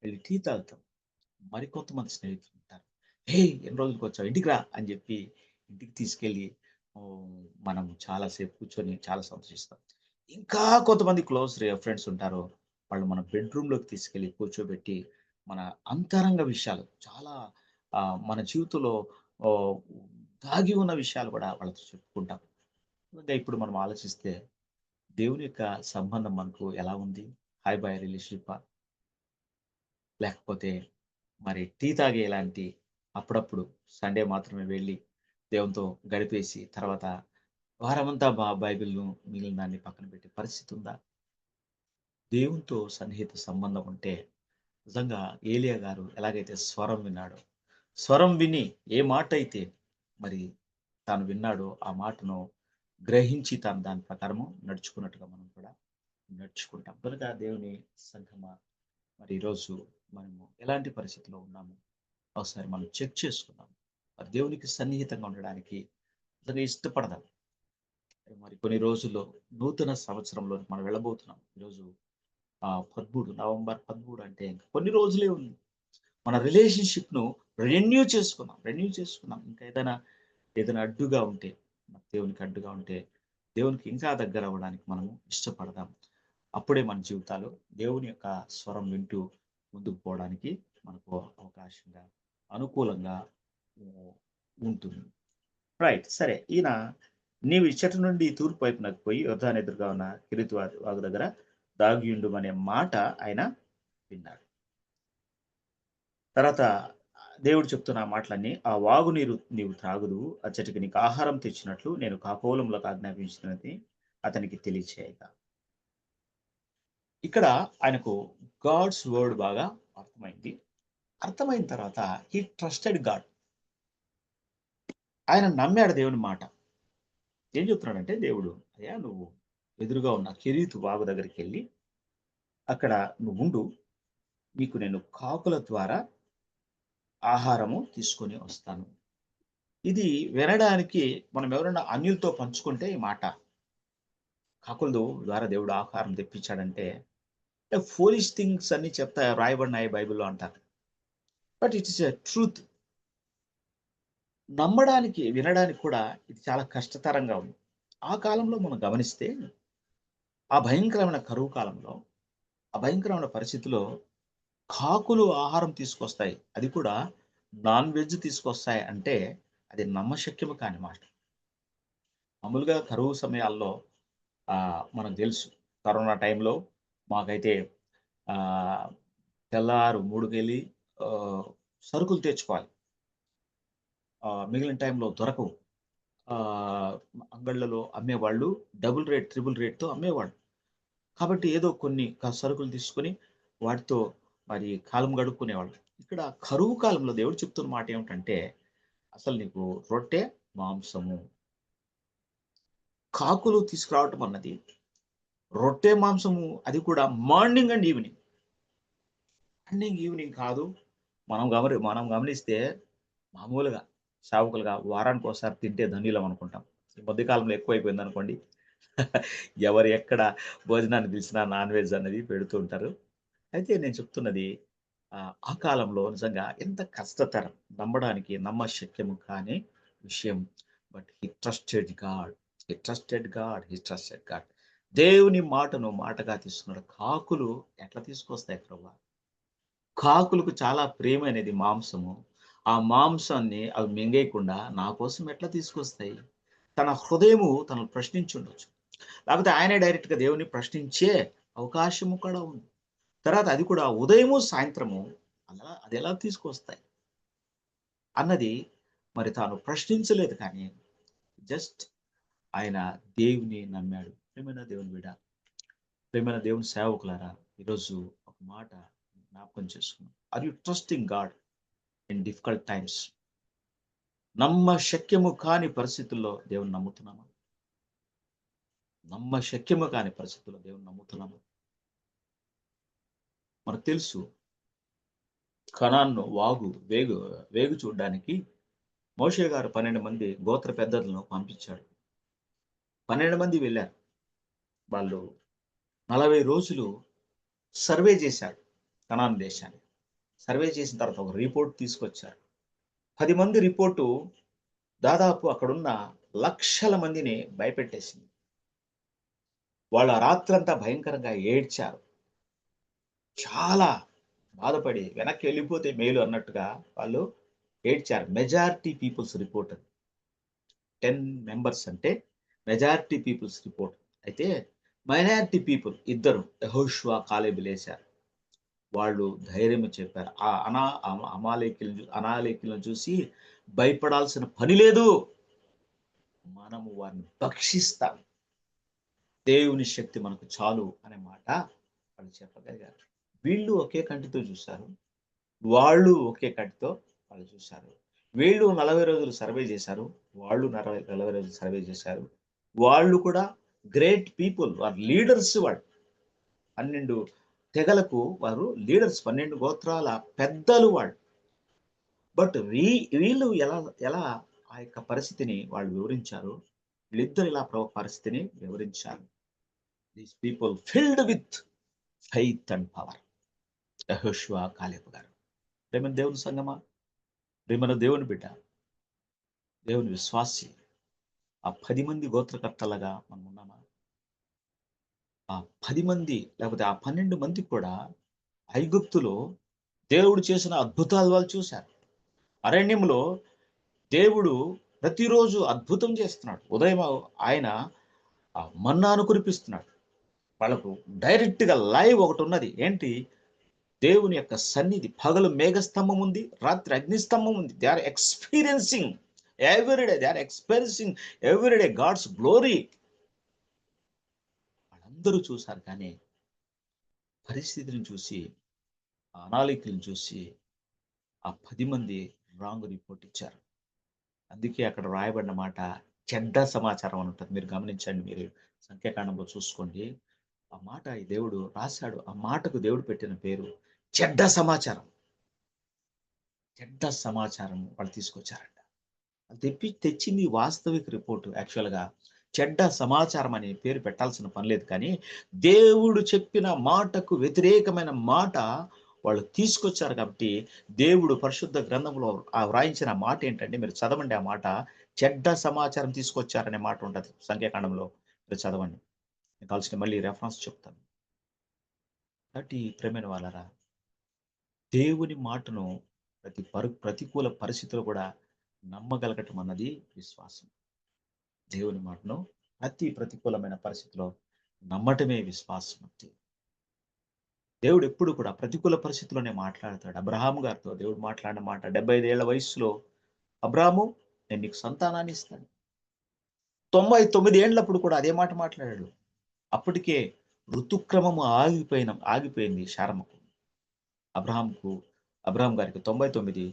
Speaker 4: వెళ్లి టీ తాగుతాం. మరికొంతమంది స్నేహితులు ఉంటారు. "హేయ్! ఎన్ని రోజులకొచ్చావు? ఇంటికి రా" అని చెప్పి ఇంటికి తీసుకెళ్ళి మనం చాలా సేపు కూర్చొని చాలా సంతోషిస్తాం. ఇంకా కొంతమంది క్లోజ్ ఫ్రెండ్స్ ఉంటారు. వాళ్ళు మన బెడ్‌రూమ్‌లోకి తీసుకెళ్ళి కూర్చోబెట్టి మన అంతరంగ విషయాలు చాలా మన జీవితంలో ఆహ్, దాగి ఉన్న విషయాలు కూడా వాళ్ళతో చెప్పుకుంటాం. ఇంకా ఇప్పుడు మనం ఆలోచిస్తే దేవుని యొక్క సంబంధం మనకు ఎలా ఉంది? హాయ్ బాయ్ రిలేషన్‌షిప్పా? లేకపోతే మరి టీ తాగేలాంటి అప్పుడప్పుడు సండే మాత్రమే వెళ్ళి దేవునితో గడిపేసి తర్వాత వారమంతా బైబిల్‌ను మిగిలిన దాన్ని పక్కన పెట్టే పరిస్థితి ఉందా? దేవునితో సన్నిహిత సంబంధం ఉంటే నిజంగా ఏలియా గారు ఎలాగైతే స్వరం విన్నాడో, స్వరం విని ఏ మాట అయితే మరి తాను విన్నాడో ఆ మాటను గ్రహించి తాను దాని ప్రకారము నడుచుకున్నట్టుగా మనం కూడా నడుచుకుంటాం. కనుక దేవుని సంఘమా మరి ఈరోజు మనము ఎలాంటి పరిస్థితిలో ఉన్నాము ఒకసారి మనం చెక్ చేసుకుందాం. మరి దేవునికి సన్నిహితంగా ఉండడానికి నిజంగా ఇష్టపడదాం. మరి కొన్ని రోజుల్లో నూతన సంవత్సరంలో మనం వెళ్ళబోతున్నాం. ఈరోజు 13 నవంబర్ 13 అంటే ఇంకా కొన్ని రోజులే ఉంది. మన రిలేషన్‌షిప్‌ను రెన్యూ చేసుకుందాం. ఇంకా ఏదైనా అడ్డుగా ఉంటే, మన దేవునికి అడ్డుగా ఉంటే, దేవునికి ఇంకా దగ్గర అవ్వడానికి మనము ఇష్టపడదాం. అప్పుడే మన జీవితాలు దేవుని యొక్క స్వరం వింటూ ముందుకు పోవడానికి మనకు అవకాశంగా, అనుకూలంగా హ్మ్, ఉంటుంది. రైట్. సరే. ఈయన నీవు ఇచ్చట నుండి తూర్పు వైపునకు పోయి యొర్దాను ఎదురుగా ఉన్న కెరీతు వాగు దగ్గర దాగియుండుము అనే మాట ఆయన విన్నాడు. తర్వాత దేవుడు చెప్తున్న ఆ మాటలన్నీ, ఆ వాగు నీరు నీవు త్రాగుదువు, అచ్చటికి నీకు ఆహారం తెచ్చినట్లు నేను కాకోలములకు ఆజ్ఞాపించినది అతనికి తెలియచేయగా. ఇక్కడ ఆయనకు గాడ్స్ వర్డ్ బాగా అర్థమైంది. అర్థమైన తర్వాత హి ట్రస్టెడ్ గాడ్. ఆయన నమ్మాడు దేవుని మాట. ఏం చెప్తున్నాడంటే దేవుడు, అయ్యా నువ్వు ఎదురుగా ఉన్న కెరీతు వాగు దగ్గరికెళ్ళి అక్కడ నువ్వుండు. నీకు నేను కాకుల ద్వారా ఆహారము తీసుకొని వస్తాను. ఇది వినడానికి మనం ఎవరైనా అన్యులతో పంచుకుంటే ఈ మాట కాకుల ద్వారా దేవుడు ఆహారం తెప్పించాడంటే ఫోలిష్ థింగ్స్ అన్ని రాయబడినాయి బైబిల్‌లో అంటారు. But it is a truth. నమ్మడానికి, వినడానికి కూడా ఇది చాలా కష్టతరంగా ఉంది. ఆ కాలంలో మనం గమనిస్తే ఆ భయంకరమైన కరువు కాలంలో, ఆ భయంకరమైన పరిస్థితిలో కాకులు ఆహారం తీసుకొస్తాయి. అది కూడా నాన్ వెజ్ తీసుకొస్తాయి అంటే అది నమ్మశక్యము కాని మాట. మామూలుగా కరువు సమయాల్లో మనకు తెలుసు. కరోనా టైంలో మాకైతే ఆహ్, తెల్లారు 3కెళ్ళి సరుకులు తెచ్చుకోవాలి. మిగిలిన టైంలో దొరకవు. ఆహ్, అంగళ్ళలో అమ్మేవాళ్ళు డబుల్ రేట్, ట్రిపుల్ రేట్‌తో అమ్మేవాళ్ళు. కాబట్టి ఏదో కొన్ని సరుకులు తీసుకొని వాటితో మరి కాలం గడుపుకునేవాళ్ళు. ఇక్కడ కరువు కాలంలో దేవుడు చెప్తున్న మాట ఏమిటంటే, అసలు నీకు రొట్టె, మాంసము. కాకులు తీసుకురావటం అన్నది రొట్టె, మాంసము అది కూడా morning and evening. Morning, evening కాదు. మనం గమనిస్తే మామూలుగా సేవకులుగా వారానికోసారి తింటే ధన్యులం అనుకుంటాం. ఈ మధ్య కాలంలో ఎక్కువైపోయిందనుకోండి. ఎవరు ఎక్కడ భోజనాన్ని పిలిచినా నాన్ వెజ్ అనేది పెడుతూ ఉంటారు. అయితే నేను చెప్తున్నది ఆ కాలంలో నిజంగా ఎంత కష్టతరం. నమ్మడానికి నమ్మశక్యము కాని విషయం. But he trusted God. దేవుని మాటను మాటగా తీసుకున్నాడు. కాకులు ఎట్లా తీసుకొస్తాయి ప్రభా? కాకులకు చాలా ప్రియమైనది మాంసము. ఆ మాంసాన్ని అవి మింగేయకుండా నా కోసం ఎట్లా తీసుకొస్తాయి? తన హృదయము తనను ప్రశ్నించుండొచ్చు. లేకపోతే ఆయనే డైరెక్ట్‌గా దేవుని ప్రశ్నించే అవకాశము కూడా ఉంది. తర్వాత అది కూడా ఉదయము, సాయంత్రము అదెలా తీసుకొస్తాయి అన్నది మరి తాను ప్రశ్నించలేదు కానీ జస్ట్ ఆయన దేవుని నమ్మాడు. ప్రియమైన దేవుని బిడ్డ, ప్రియమైన దేవుని సేవకులారా, ఈరోజు ఒక మాట జ్ఞాపకం చేసుకున్నాం. Are you trusting God in difficult times? శక్యము కాని పరిస్థితుల్లో దేవుని నమ్ముతున్నామా? శక్యము కాని పరిస్థితుల్లో దేవుని నమ్ముతున్నామా? మనకు తెలుసు కనాన్ను వేగు చూడడానికి మోషే గారు 12 మంది గోత్ర పెద్దలను పంపించాడు. 12 మంది వెళ్ళారు. వాళ్ళు 40 రోజులు సర్వే చేశారు కనాన్ దేశాన్ని. సర్వే చేసిన తర్వాత ఒక రిపోర్ట్ తీసుకొచ్చారు. 10 మంది రిపోర్టు దాదాపు అక్కడున్న లక్షల మందిని భయపెట్టేసింది. వాళ్ళు ఆ రాత్రంతా భయంకరంగా ఏడ్చారు. చాలా బాధపడి వెనక్కి వెళ్ళిపోతే మేలు అన్నట్టుగా వాళ్ళు ఏడ్చారు. మెజారిటీ పీపుల్స్ రిపోర్ట్ అది. 10 మెంబర్స్ అంటే మెజారిటీ పీపుల్స్ రిపోర్ట్. అయితే మైనారిటీ పీపుల్ ఇద్దరు యెహోషువ, కాలేబు లేశారు. వాళ్ళు ధైర్యం చెప్పారు. ఆ అనాలేకులను చూసి భయపడాల్సిన పని లేదు. మనము వారిని భక్షిస్తాం. దేవుని శక్తి మనకు చాలు అనే మాట వాళ్ళు చెప్పగలిగారు. వీళ్ళు ఒకే కంటితో చూశారు. వాళ్ళు ఒకే కంటితో వాళ్ళు చూశారు. వీళ్ళు 40 రోజులు సర్వే చేశారు. వాళ్ళు 40 రోజులు సర్వే చేశారు. వాళ్ళు కూడా గ్రేట్ పీపుల్. వారు లీడర్స్ వాళ్ళు. 12 తెగలకు వారు లీడర్స్. 12 గోత్రాల పెద్దలు వాళ్ళు. బట్ వీళ్ళు ఎలా ఆ యొక్క పరిస్థితిని వాళ్ళు వివరించారు. వీళ్ళిద్దరు ఇలా పరిస్థితిని వివరించారు. These people filled with faith and power. యెహోషువ, కాలేబు గారు. ప్రేమైన దేవుని సంగమా, ప్రేమైన దేవుని బిడ్డ, దేవుని విశ్వాసి, ఆ 10 మంది గోత్రకర్తలుగా మనం ఉన్నామా? ఆ 10 మంది లేకపోతే ఆ 12 మంది కూడా ఐగుప్తులో దేవుడు చేసిన అద్భుతాలు వాళ్ళు చూశారు. అరణ్యంలో దేవుడు ప్రతిరోజు అద్భుతం చేస్తున్నాడు. ఉదయం ఆయన మన్నాను కురిపిస్తున్నాడు. వాళ్ళకు డైరెక్ట్‌గా లైవ్ ఒకటి ఉన్నది. ఏంటి? దేవుని యొక్క సన్నిధి. పగలు మేఘస్తంభం ఉంది, రాత్రి అగ్నిస్తంభం ఉంది. They are experiencing everyday. They are experiencing everyday God's glory. వాళ్ళందరూ చూశారు కానీ పరిస్థితిని చూసి, అనాలికలను చూసి ఆ 10 మంది రాంగ్ రిపోర్ట్ ఇచ్చారు. అందుకే అక్కడ రాయబడిన మాట చెడ్డ సమాచారం అని ఉంటుంది. మీరు గమనించండి. మీరు సంఖ్యాకాండంలో చూసుకోండి. ఆ మాట ఈ దేవుడు రాశాడు. ఆ మాటకు దేవుడు పెట్టిన పేరు చెడ్డ సమాచారం. చెడ్డ సమాచారం వాళ్ళు తీసుకొచ్చారంట. తెచ్చింది వాస్తవిక రిపోర్టు. యాక్చువల్‌గా చెడ్డ సమాచారం అనే పేరు పెట్టాల్సిన పని లేదు. కానీ దేవుడు చెప్పిన మాటకు వ్యతిరేకమైన మాట వాళ్ళు తీసుకొచ్చారు కాబట్టి దేవుడు పరిశుద్ధ గ్రంథంలో వ్రాయించిన మాట ఏంటంటే, మీరు చదవండి ఆ మాట. చెడ్డ సమాచారం తీసుకొచ్చారనే మాట ఉంటది సంఖ్యాకాండంలో. మీరు చదవండి. మీకు కావాల్సిన మళ్ళీ రెఫరెన్స్ చెప్తాను. కాబట్టి ప్రియమైన వాళ్ళారా, దేవుని మాటను ప్రతికూల పరిస్థితులు కూడా నమ్మగలగటం అన్నది విశ్వాసం. దేవుని మాటను ప్రతికూలమైన పరిస్థితిలో నమ్మటమే విశ్వాసం. దేవుడు ఎప్పుడు కూడా ప్రతికూల పరిస్థితుల్లోనే మాట్లాడతాడు. అబ్రహాము గారితో దేవుడు మాట్లాడిన మాట 75 ఏళ్ల వయసులో, అబ్రాహాము నేను నీకు సంతానాన్ని ఇస్తాను. 99 ఏండ్లప్పుడు కూడా అదే మాట మాట్లాడాడు. అప్పటికే ఋతుక్రమము ఆగిపోయింది శారమ్మకు. అబ్రహాం గారికి 99,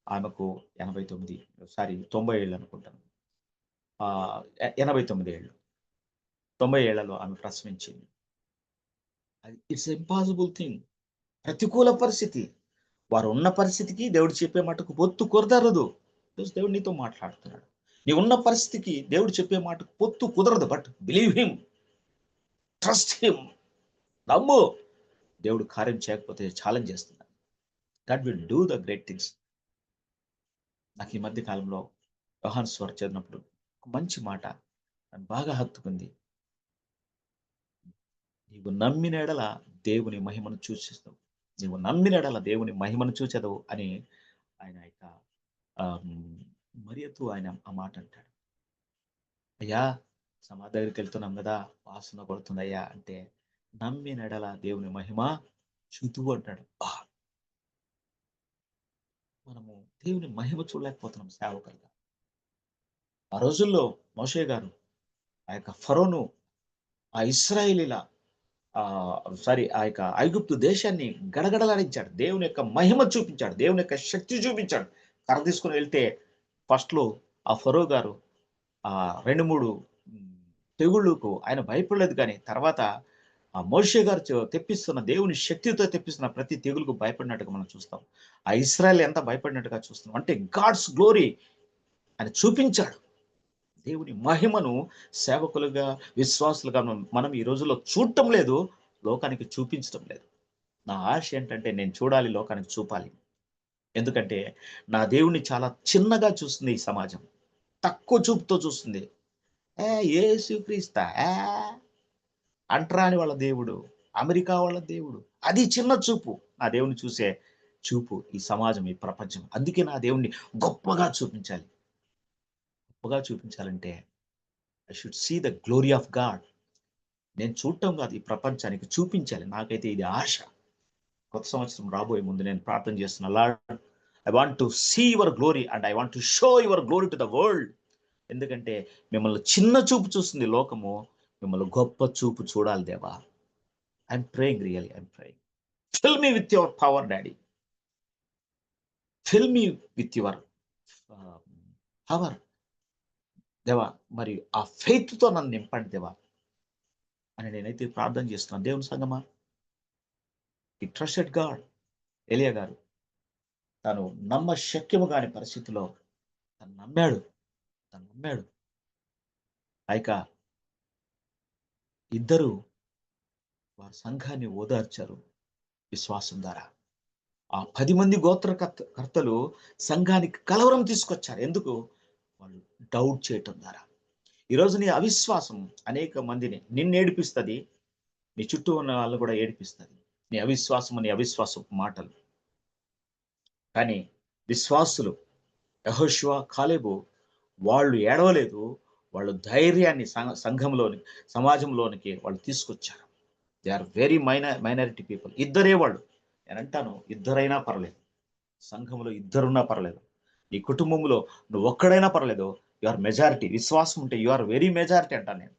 Speaker 4: ఆమెకు 89. 90 ఏళ్ళు అనుకుంటాను. 89 ఏళ్ళు. 90 ఏళ్లలో ఆమె ప్రసవించింది. It's impossible thing. ప్రతికూల పరిస్థితి. వారు ఉన్న పరిస్థితికి దేవుడు చెప్పే మాటకు పొత్తు కుదరదు. దేవుడు నీతో మాట్లాడుతున్నాడు. నీ ఉన్న పరిస్థితికి దేవుడు చెప్పే మాటకు పొత్తు కుదరదు. But believe him, trust him, నమ్ము. దేవుడు కార్యం చేయకపోతే ఛాలెంజ్ చేస్తున్నాడు. God will do the great things. నాకు ఈ మధ్య కాలంలో యోహాను సువార్త చదివినప్పుడు ఒక మంచి మాట నన్ను బాగా హత్తుకుంది. నీవు నమ్మిన ఎడల దేవుని మహిమను చూసేస్తావు, నీవు నమ్మిన ఎడల దేవుని మహిమను చూచెదవు అని ఆయన యొక్క మరియతో ఆయన ఆ మాట అంటాడు. అయ్యా సమాధి దగ్గరికి వెళ్తున్నాం కదా, వాసన కొడుతుందయ్యా అంటే, నమ్మిన ఎడల దేవుని మహిమ చూతువు అంటాడు. మనము దేవుని మహిమ చూడలేకపోతున్నాం సేవకులుగా. ఆ రోజుల్లో మోషే గారు ఆ యొక్క ఫరోను, ఆ ఇశ్రాయేలీల ఆ యొక్క ఐగుప్తు దేశాన్ని గడగడలాడించాడు, దేవుని యొక్క మహిమ చూపించాడు, దేవుని యొక్క శక్తి చూపించాడు. కర్ర తీసుకుని వెళ్తే ఫస్ట్లో ఆ ఫరో గారు ఆ 2-3 తెగుళ్ళకు ఆయన భయపడలేదు, కానీ తర్వాత ఆ మోషే గారు తెప్పిస్తున్న దేవుని శక్తితో తెప్పిస్తున్న ప్రతి తెగులుకు భయపడినట్టుగా మనం చూస్తాం. ఆ ఇశ్రాయేల్ ఎంత భయపడినట్టుగా చూస్తున్నాం అంటే గాడ్స్ గ్లోరీ అని చూపించాడు. దేవుని మహిమను సేవకులుగా, విశ్వాసులుగా మనం ఈ రోజుల్లో చూడటం లేదు, లోకానికి చూపించడం లేదు. నా ఆశ ఏంటంటే నేను చూడాలి, లోకానికి చూపాలి. ఎందుకంటే నా దేవుణ్ణి చాలా చిన్నగా చూస్తుంది ఈ సమాజం, తక్కువ చూపుతో చూస్తుంది. యేసుక్రీస్తా అంటరాని వాళ్ళ దేవుడు, అమెరికా వాళ్ళ దేవుడు, అది చిన్న చూపు. నా దేవుని చూసే చూపు ఈ సమాజం, ఈ ప్రపంచం. అందుకే నా దేవుణ్ణి గొప్పగా చూపించాలి. గొప్పగా చూపించాలంటే I should see the glory of God. నేను చూడటం కాదు, ఈ ప్రపంచానికి చూపించాలి. నాకైతే ఇది ఆశ. కొత్త సంవత్సరం రాబోయే ముందు నేను ప్రార్థన చేస్తున్నా, lord I want to see your glory and I want to show your glory to the world. ఎందుకంటే మిమ్మల్ని చిన్న చూపు చూస్తుంది లోకము, మిమ్మల్ని గొప్ప చూపు చూడాలి దేవా. I'm praying, really I'm praying. Fill me with your power daddy, fill me with your power దేవా. మరియు ఆ ఫెయిత్తో నన్ను నింపండి దేవా అని నేనైతే ప్రార్థన చేస్తున్నాను. దేవుని సంగమా, ఈ ట్రస్టెడ్ గాడ్ ఎలియా గారు తను నమ్మశక్యము కాని పరిస్థితిలో తను నమ్మాడు. అయిక ఇద్దరు వారి సంఘాన్ని ఓదార్చారు విశ్వాసం ద్వారా. ఆ 10 మంది గోత్రకర్తలు సంఘానికి కలవరం తీసుకొచ్చారు. ఎందుకు? వాళ్ళు డౌట్ చేయటం ద్వారా. ఈరోజు నీ అవిశ్వాసం అనేక మందిని నిన్ను ఏడిపిస్తుంది, నీ చుట్టూ ఉన్న వాళ్ళు కూడా ఏడిపిస్తుంది. నీ అవిశ్వాసపు మాటలు. కానీ విశ్వాసులు యెహోషువ, కాలేబు వాళ్ళు ఏడవలేదు, వాళ్ళు ధైర్యాన్ని సమాజంలోనికి వాళ్ళు తీసుకొచ్చారు. They are very minority people. ఇద్దరే వాళ్ళు. నేను అంటాను, ఇద్దరైనా పర్లేదు, సంఘంలో ఇద్దరున్నా పర్లేదు, నీ కుటుంబంలో నువ్వు ఒక్కడైనా పర్లేదు, యు ఆర్ మెజారిటీ. విశ్వాసం ఉంటే యు ఆర్ వెరీ మెజారిటీ అంటాను నేను.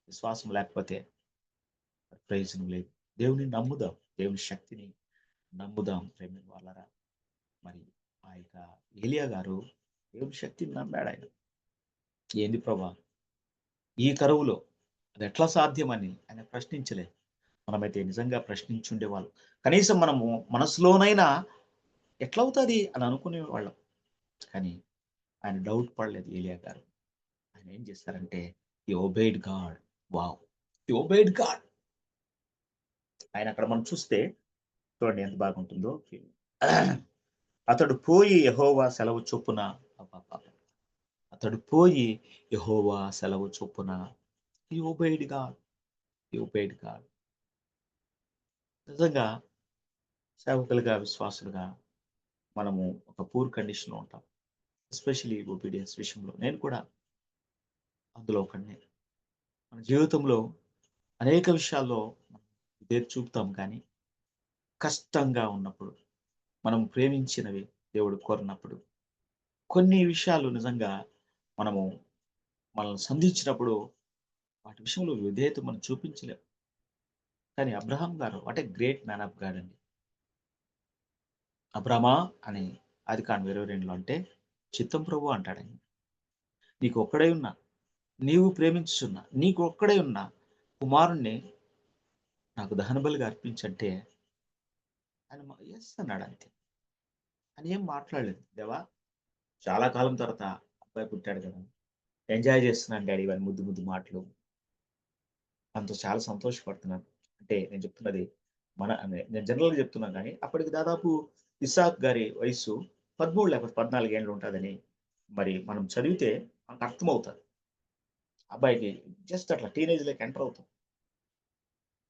Speaker 4: విశ్వాసం లేకపోతే ప్రయోజనం లేదు. దేవుని నమ్ముదాం, దేవుని శక్తిని నమ్ముదాం ప్రేమ వాళ్ళరా. మరి ఆ యొక్క ఏలియా గారు దేవుని శక్తిని నమ్మాడు. ఆయన ఏంది ప్రభా ఈ కరువులో అది ఎట్లా సాధ్యమని ఆయన ప్రశ్నించలేదు. మనమైతే నిజంగా ప్రశ్నించుండేవాళ్ళం. కనీసం మనము మనసులోనైనా ఎట్లవుతుంది అని అనుకునేవాళ్ళం. కానీ ఆయన డౌట్ పడలేదు ఏలియా గారు. ఆయన ఏం చేశారంటే హి ఒబేడ్ గాడ్. వావ్, హి ఒబేడ్ గాడ్. ఆయన అక్కడ మనం చూస్తే చూడండి ఎంత బాగుంటుందో. అతడు పోయి యెహోవా సెలవు చొప్పున హి ఒబేడ్ గాడ్. నిజంగా సేవకులుగా, విశ్వాసులుగా మనము ఒక పూర్ కండిషన్లో ఉంటాం. ఎస్పెషలీ ఒబీడియన్స్ విషయంలో నేను కూడా అందులో ఒకనే. మన జీవితంలో అనేక విషయాల్లో ఇదే చూపుతాం, కానీ కష్టంగా ఉన్నప్పుడు, మనం ప్రేమించినవి దేవుడు కోరినప్పుడు, కొన్ని విషయాలు నిజంగా మనల్ని సంధించినప్పుడు వాటి విషయంలో విధేయత మనం చూపించలేం. కానీ అబ్రహాం గారు what a great man of God అండి. అబ్రహమా అని ఆదికాండం 22లో అంటే చిత్తం ప్రభు అంటాడని. నీకు ఒక్కడై ఉన్నా, నీవు ప్రేమించుచున్నా, నీకు ఒక్కడై ఉన్న కుమారుణ్ణి నాకు దహన బలిగా అర్పించంటే ఆయన ఎస్ అన్నాడు అంతే. అని ఏం మాట్లాడలేదు. దేవా చాలా కాలం తర్వాత అబ్బాయి పుట్టాడు కదా, ఎంజాయ్ చేస్తున్నాను డాడీ, ఇవన్నీ ముద్దు మాటలు, అంత చాలా సంతోషపడుతున్నాను. అంటే నేను చెప్తున్నది నేను జనరల్గా చెప్తున్నాను, కానీ అప్పటికి దాదాపు ఇస్సాక్ గారి వయసు 13 లేకపోతే 14 ఏళ్ళు ఉంటుందని మరి మనం చదివితే మనకు అర్థమవుతుంది. అబ్బాయికి జస్ట్ అట్లా టీనేజ్లోకి ఎంటర్ అవుతాం.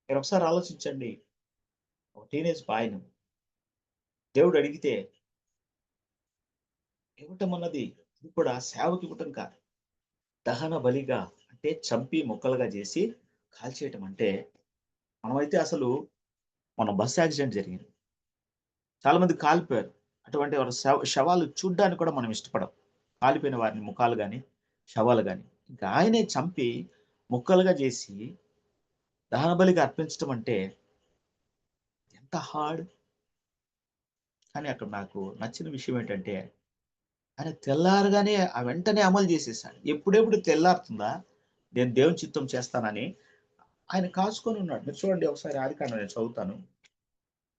Speaker 4: మీరు ఒకసారి ఆలోచించండి. ఒక టీనేజ్ బాయ్‌ను దేవుడు అడిగితే ఇవ్వటం అన్నది ఇది కూడా సేవకి ఇవ్వటం కాదు. దహన బలిగా అంటే చంపి ముక్కలుగా చేసి కాల్చేయటం అంటే మనమైతే అసలు మన బస్ యాక్సిడెంట్ జరిగింది. చాలా మంది కాలిపోయారు. అటువంటి వాళ్ళ శవాలు చూడ్డానికి కూడా మనం ఇష్టపడం. కాలిపోయిన వారిని ముఖాలు గాని, శవాలు గాని. ఇంకా ఆయనే చంపి ముక్కలుగా చేసి దహన బలిగా అర్పించటం అంటే ఎంత హార్డ్. కానీ అక్కడ నాకు నచ్చిన విషయం ఏంటంటే ఆయన తెల్లారగానే వెంటనే అమలు చేసేసాడు. ఎప్పుడెప్పుడు తెల్లారుతుందా నేను దేవుని చిత్తం చేస్తానని ఆయన కాచుకొని ఉన్నాడు. మీరు చూడండి ఒకసారి ఆదికాండం నేను చదువుతాను.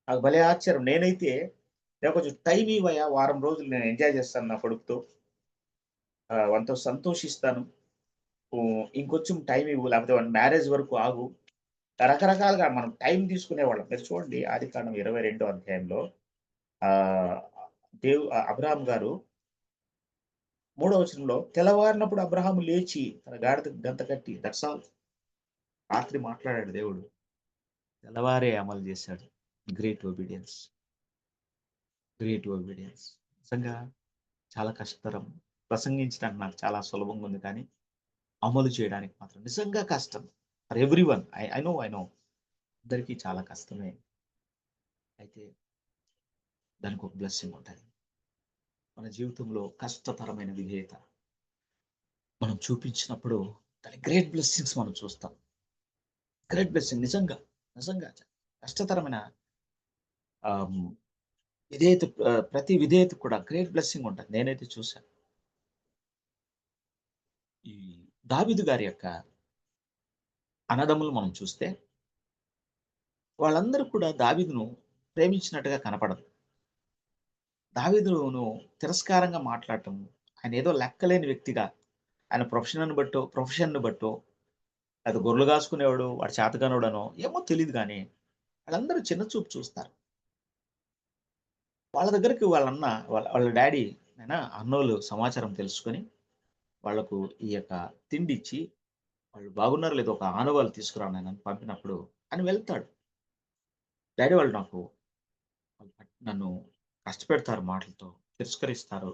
Speaker 4: నాకు భలే ఆశ్చర్యం. నేనైతే కొంచెం టైం ఇవ్వయ్యా, వారం రోజులు నేను ఎంజాయ్ చేస్తాను నా కొడుకుతో, వానితో సంతోషిస్తాను, ఇంకొంచెం టైం ఇవ్వు, లేకపోతే వాడి మ్యారేజ్ వరకు ఆగు, రకరకాలుగా మనం టైం తీసుకునేవాళ్ళం. మీరు చూడండి ఆదికాండం 22వ అధ్యాయంలో ఆ అబ్రహాం గారు 3వ వచనంలో తెల్లవారినప్పుడు అబ్రహాము లేచి తన గాడిద గంత కట్టి, దట్స్ ఆల్. రాత్రి మాట్లాడాడు దేవుడు, తెల్లవారే అమలు చేశాడు. Great obedience, great obedience. నిజంగా చాలా కష్టతరం. ప్రసంగించడానికి నాకు చాలా సులభంగా ఉంది, కానీ అమలు చేయడానికి మాత్రం నిజంగా కష్టం. For everyone. ఐ నో అందరికీ చాలా కష్టమే. అయితే దానికి ఒక బ్లెస్సింగ్ ఉంటుంది. మన జీవితంలో కష్టతరమైన విధేయత మనం చూపించినప్పుడు దాని గ్రేట్ బ్లెస్సింగ్స్ మనం చూస్తాం. గ్రేట్ బ్లెస్సింగ్ నిజంగా నిజంగా కష్టతరమైన విధేయత, ప్రతి విధేయత కూడా గ్రేట్ బ్లెస్సింగ్ ఉంటుంది. నేనైతే చూశాను. ఈ దావీదు గారి యొక్క అన్నదమ్ములు మనం చూస్తే వాళ్ళందరూ కూడా దావీదును ప్రేమించినట్టుగా కనపడదు. దావీదును తిరస్కారంగా మాట్లాడటం, ఆయన ఏదో లెక్కలేని వ్యక్తిగా, ఆయన ప్రొఫెషన్ను బట్టో, అది గొర్రెలు కాసుకునేవాడు, వాడు చేతగానోడనో ఏమో తెలియదు, కానీ వాళ్ళందరూ చిన్న చూపు చూస్తారు. వాళ్ళ దగ్గరికి వాళ్ళ డాడీ అన్నోళ్ళు సమాచారం తెలుసుకొని వాళ్లకు ఈ యొక్క తిండి ఇచ్చి, వాళ్ళు బాగున్నారో లేదో ఒక ఆనవాళ్ళు తీసుకురా నాయన అని పంపినప్పుడు ఆయన వెళ్తాడు. డాడీ వాళ్ళు నన్ను కష్టపెడతారు, మాటలతో తిరస్కరిస్తారు,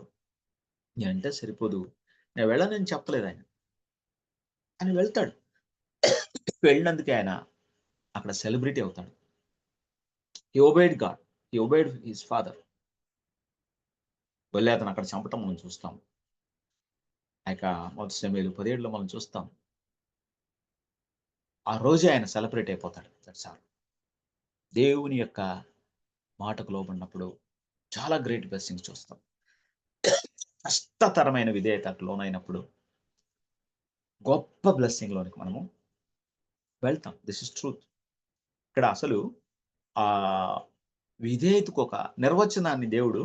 Speaker 4: నేనంటే సరిపోదు, నేను వెళ్ళనని చెప్పలేదు ఆయన. ఆయన వెళ్తాడు. వెళ్ళినందుకే ఆయన అక్కడ సెలబ్రిటీ అవుతాడు. హి ఒబేడ్ గాడ్, హి ఒబేడ్ హిస్ ఫాదర్. వెళ్ళి అతను అక్కడ చంపటం మనం చూస్తాం. మొదటి సమయంలో 17లో మనం చూస్తాం. ఆ రోజే ఆయన సెలబ్రేట్ అయిపోతాడు. That's all. దేవుని యొక్క మాటకు లోబడినప్పుడు చాలా గ్రేట్ బ్లెస్సింగ్స్ చూస్తాం. కష్టతరమైన విధేయతకు లోనైనప్పుడు గొప్ప బ్లెస్సింగ్ లోనికి మనము వెళ్తాం. This is truth. ఇక్కడ అసలు ఆ విధేయతకు ఒక నిర్వచనాన్ని దేవుడు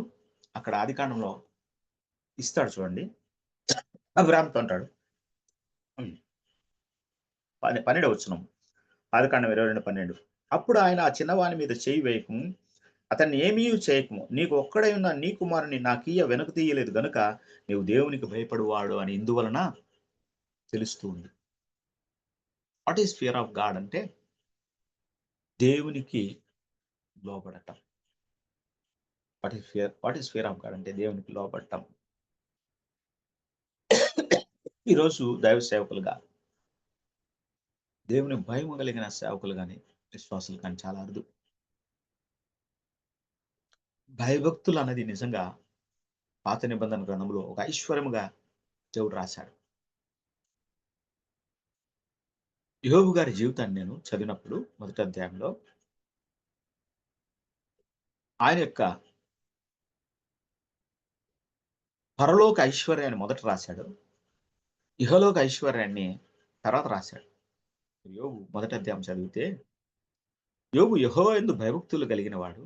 Speaker 4: అక్కడ ఆదికాండంలో ఇస్తాడు. చూడండి, అబ్రాహాముతో అంటాడు, 12వ వచనం, ఆదికాండం 22:12. అప్పుడు ఆయన ఆ చిన్నవాని మీద చేయి వేయకము, అతన్ని ఏమీ చేయకము, నీకు ఒక్కడై ఉన్న నీ కుమారుని నాకీయ వెనక తీయలేదు గనుక నీవు దేవునికి భయపడువాడు అని ఇందువలన తెలుస్తూ ఉంది. What is fear of God అంటే దేవునికి లోబడటం. What is fear of God అంటే దేవునికి లోబడటం. ఈరోజు దైవ సేవకులుగా, దేవుని భయం కలిగిన సేవకులు కానీ విశ్వాసులు కానీ చాలా అరుదు. భయభక్తులు అన్నది నిజంగా పాత నిబంధన గ్రంథంలో ఒక ఐశ్వర్యముగా దేవుడు రాశాడు. యోబు గారి జీవితాన్ని నేను చదివినప్పుడు మొదటి అధ్యాయంలో ఆయన యొక్క పరలోక ఐశ్వర్యాన్ని మొదట రాశాడు, ఇహలోక ఐశ్వర్యాన్ని తర్వాత రాశాడు. యోబు మొదటి అధ్యాయం చదివితే యోబు యెహోవా యందు భయభక్తులు కలిగిన వాడు,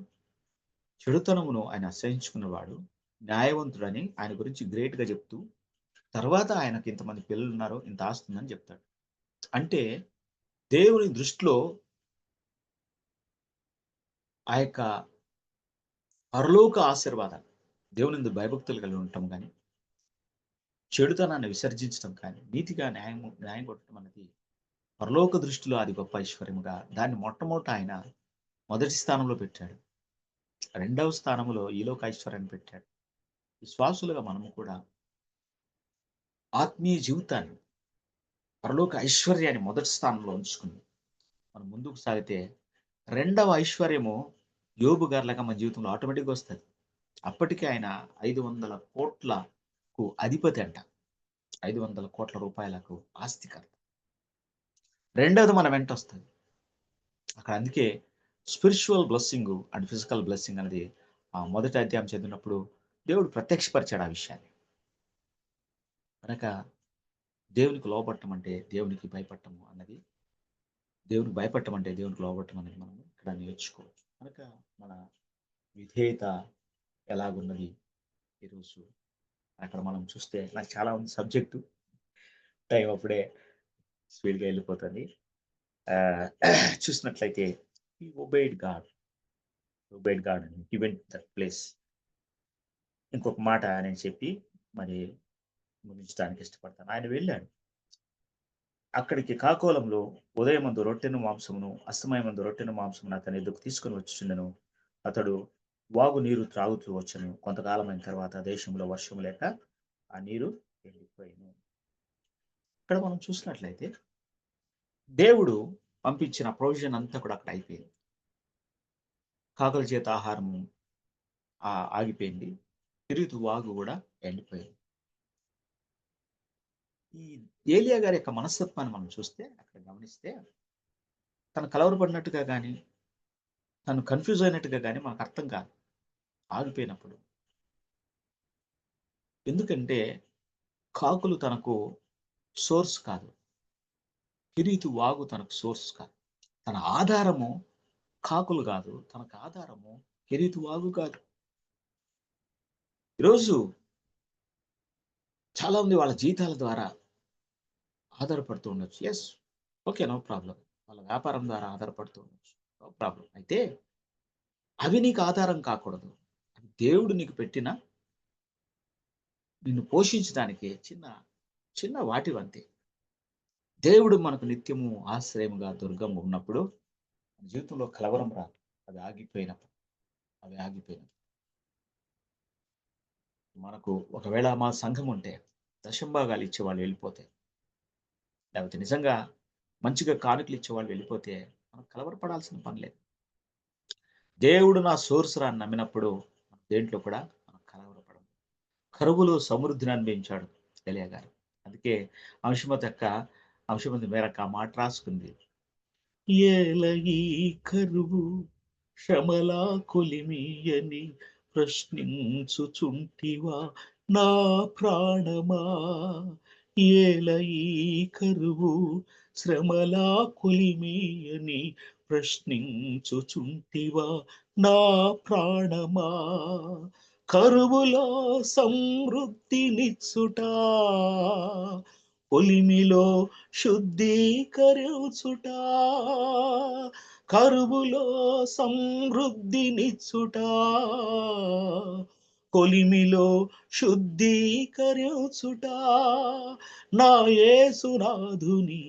Speaker 4: చెడుతనమును ఆయన అసహించుకున్నవాడు, న్యాయవంతుడని ఆయన గురించి గ్రేట్ గా చెప్తూ తర్వాత ఆయనకి ఇంతమంది పిల్లలు ఉన్నారు, ఇంత ఆస్తుందని చెప్తాడు. అంటే దేవుని దృష్టిలో ఆ యొక్క పరలోక ఆశీర్వాదాలు, దేవుని భయభక్తులు కలిగి ఉండటం కానీ, చెడుతనాన్ని విసర్జించడం కానీ, నీతిగా న్యాయం కొట్టడం అనేది పరలోక దృష్టిలో అది గొప్ప ఐశ్వర్యముగా దాన్ని మొట్టమొదట ఆయన మొదటి స్థానంలో పెట్టాడు. రెండవ స్థానంలో ఈలోక ఐశ్వర్యాన్ని పెట్టాడు. విశ్వాసులుగా మనము కూడా ఆత్మీయ జీవితాన్ని, పరలోక ఐశ్వర్యాన్ని మొదటి స్థానంలో ఉంచుకుని మనం ముందుకు సాగితే రెండవ ఐశ్వర్యము యోబు గారిలాగా మన జీవితంలో ఆటోమేటిక్గా వస్తుంది. అప్పటికే ఆయన 500 కోట్లకు అధిపతి అంట. 500 కోట్ల రూపాయలకు ఆస్తికర్త. రెండవది మన వెంట వస్తుంది అక్కడ. అందుకే spiritual blessing and physical blessing అనేది మొదటి అధ్యాయం చదివినప్పుడు దేవుడు ప్రత్యక్షపరిచాడు ఆ విషయాన్ని. కనుక దేవునికి లోబట్టం అంటే దేవునికి భయపడటము అన్నది, దేవునికి భయపడటం అంటే దేవునికి లోబట్టం అనేది మనం ఇక్కడ నేర్చుకోవచ్చు. కనుక మన విధేయత ఎలాగున్నది ఈరోజు అక్కడ మనం చూస్తే, నాకు చాలా ఉంది సబ్జెక్టు, టైం అప్పుడే స్పీడ్గా వెళ్ళిపోతుంది. చూసినట్లయితే he obeyed God and he went to that place. ఇంకొక మాట నేను చెప్పి మరి ముగించడానికి ఇష్టపడతాను. ఆయన వెళ్ళాడు అక్కడికి. కాకోలంలో ఉదయమందు రొట్టెను మాంసమును అస్తమయమందు రొట్టెను మాంసమును అతని ఎద్దుకు తీసుకుని వచ్చిండెను. అతడు వాగు నీరు త్రాగుతూ వచ్చను. కొంతకాలం అయిన తర్వాత దేశంలో వర్షం లేక ఆ నీరు ఎండిపోయాను. ఇక్కడ మనం చూసినట్లయితే దేవుడు పంపించిన ప్రొవిజన్ అంతా కూడా అక్కడ అయిపోయింది. కాకల చేత ఆహారము ఆగిపోయింది. తిరుగుతూ వాగు కూడా ఎండిపోయింది. ఈ ఏలియా గారి యొక్క మనస్తత్వాన్ని మనం చూస్తే, అక్కడ గమనిస్తే, తను కలవరపడినట్టుగా కానీ తను కన్ఫ్యూజ్ అయినట్టుగా కానీ మనకు అర్థం కాదు ఆగిపోయినప్పుడు. ఎందుకంటే కాకులు తనకు సోర్స్ కాదు, కిరీతు వాగు తనకు సోర్స్ కాదు. తన ఆధారము కాకులు కాదు, తనకు ఆధారము కిరీతు వాగు కాదు. ఈరోజు చాలా మంది వాళ్ళ జీతాల ద్వారా ఆధారపడుతూ ఉండొచ్చు. Yes, okay, no problem. వాళ్ళ వ్యాపారం ద్వారా ఆధారపడుతూ ఉండొచ్చు, నో ప్రాబ్లం. అయితే అవి నీకు ఆధారం కాకూడదు. అది దేవుడు నీకు పెట్టిన, నిన్ను పోషించడానికి చిన్న చిన్న వాటివంతే. దేవుడు మనకు నిత్యము ఆశ్రయముగా దుర్గం ఉన్నప్పుడు మన జీవితంలో కలవరం రాదు. అవి ఆగిపోయినప్పుడు మనకు ఒకవేళ మా సంఘం ఉంటే దశంభాగాలు ఇచ్చే వాళ్ళు వెళ్ళిపోతే, లేకపోతే నిజంగా మంచిగా కానుకలు ఇచ్చే వాళ్ళు వెళ్ళిపోతే మనం కలవరపడాల్సిన పని లేదు. దేవుడు నా సోర్స్ రా అని నమ్మినప్పుడు దేంట్లో కూడా మనం కలవరపడము. కరువులో సమృద్ధిని అనుభవించాడు ఎలియా గారు. అందుకే అంశమతి మేరకు ఆ మాట రాసుకుంది. ఏల ఈ కరువు శ్రమలా కొలిమియని ప్రశ్నించుచుంటివా నా ప్రాణమా. ఏల ఈ కరువు శ్రమలా కొలిమియని ప్రశ్నించుచుంటివా నా ప్రాణమా. కరువులో సమృద్ధినిచ్చుటా, కొలిమిలో శుద్ధీకరించుటా. కరువులో సమృద్ధినిచ్చుటా, కొలిమిలో శుద్ధీకరించుటా. నా యేసునాథుని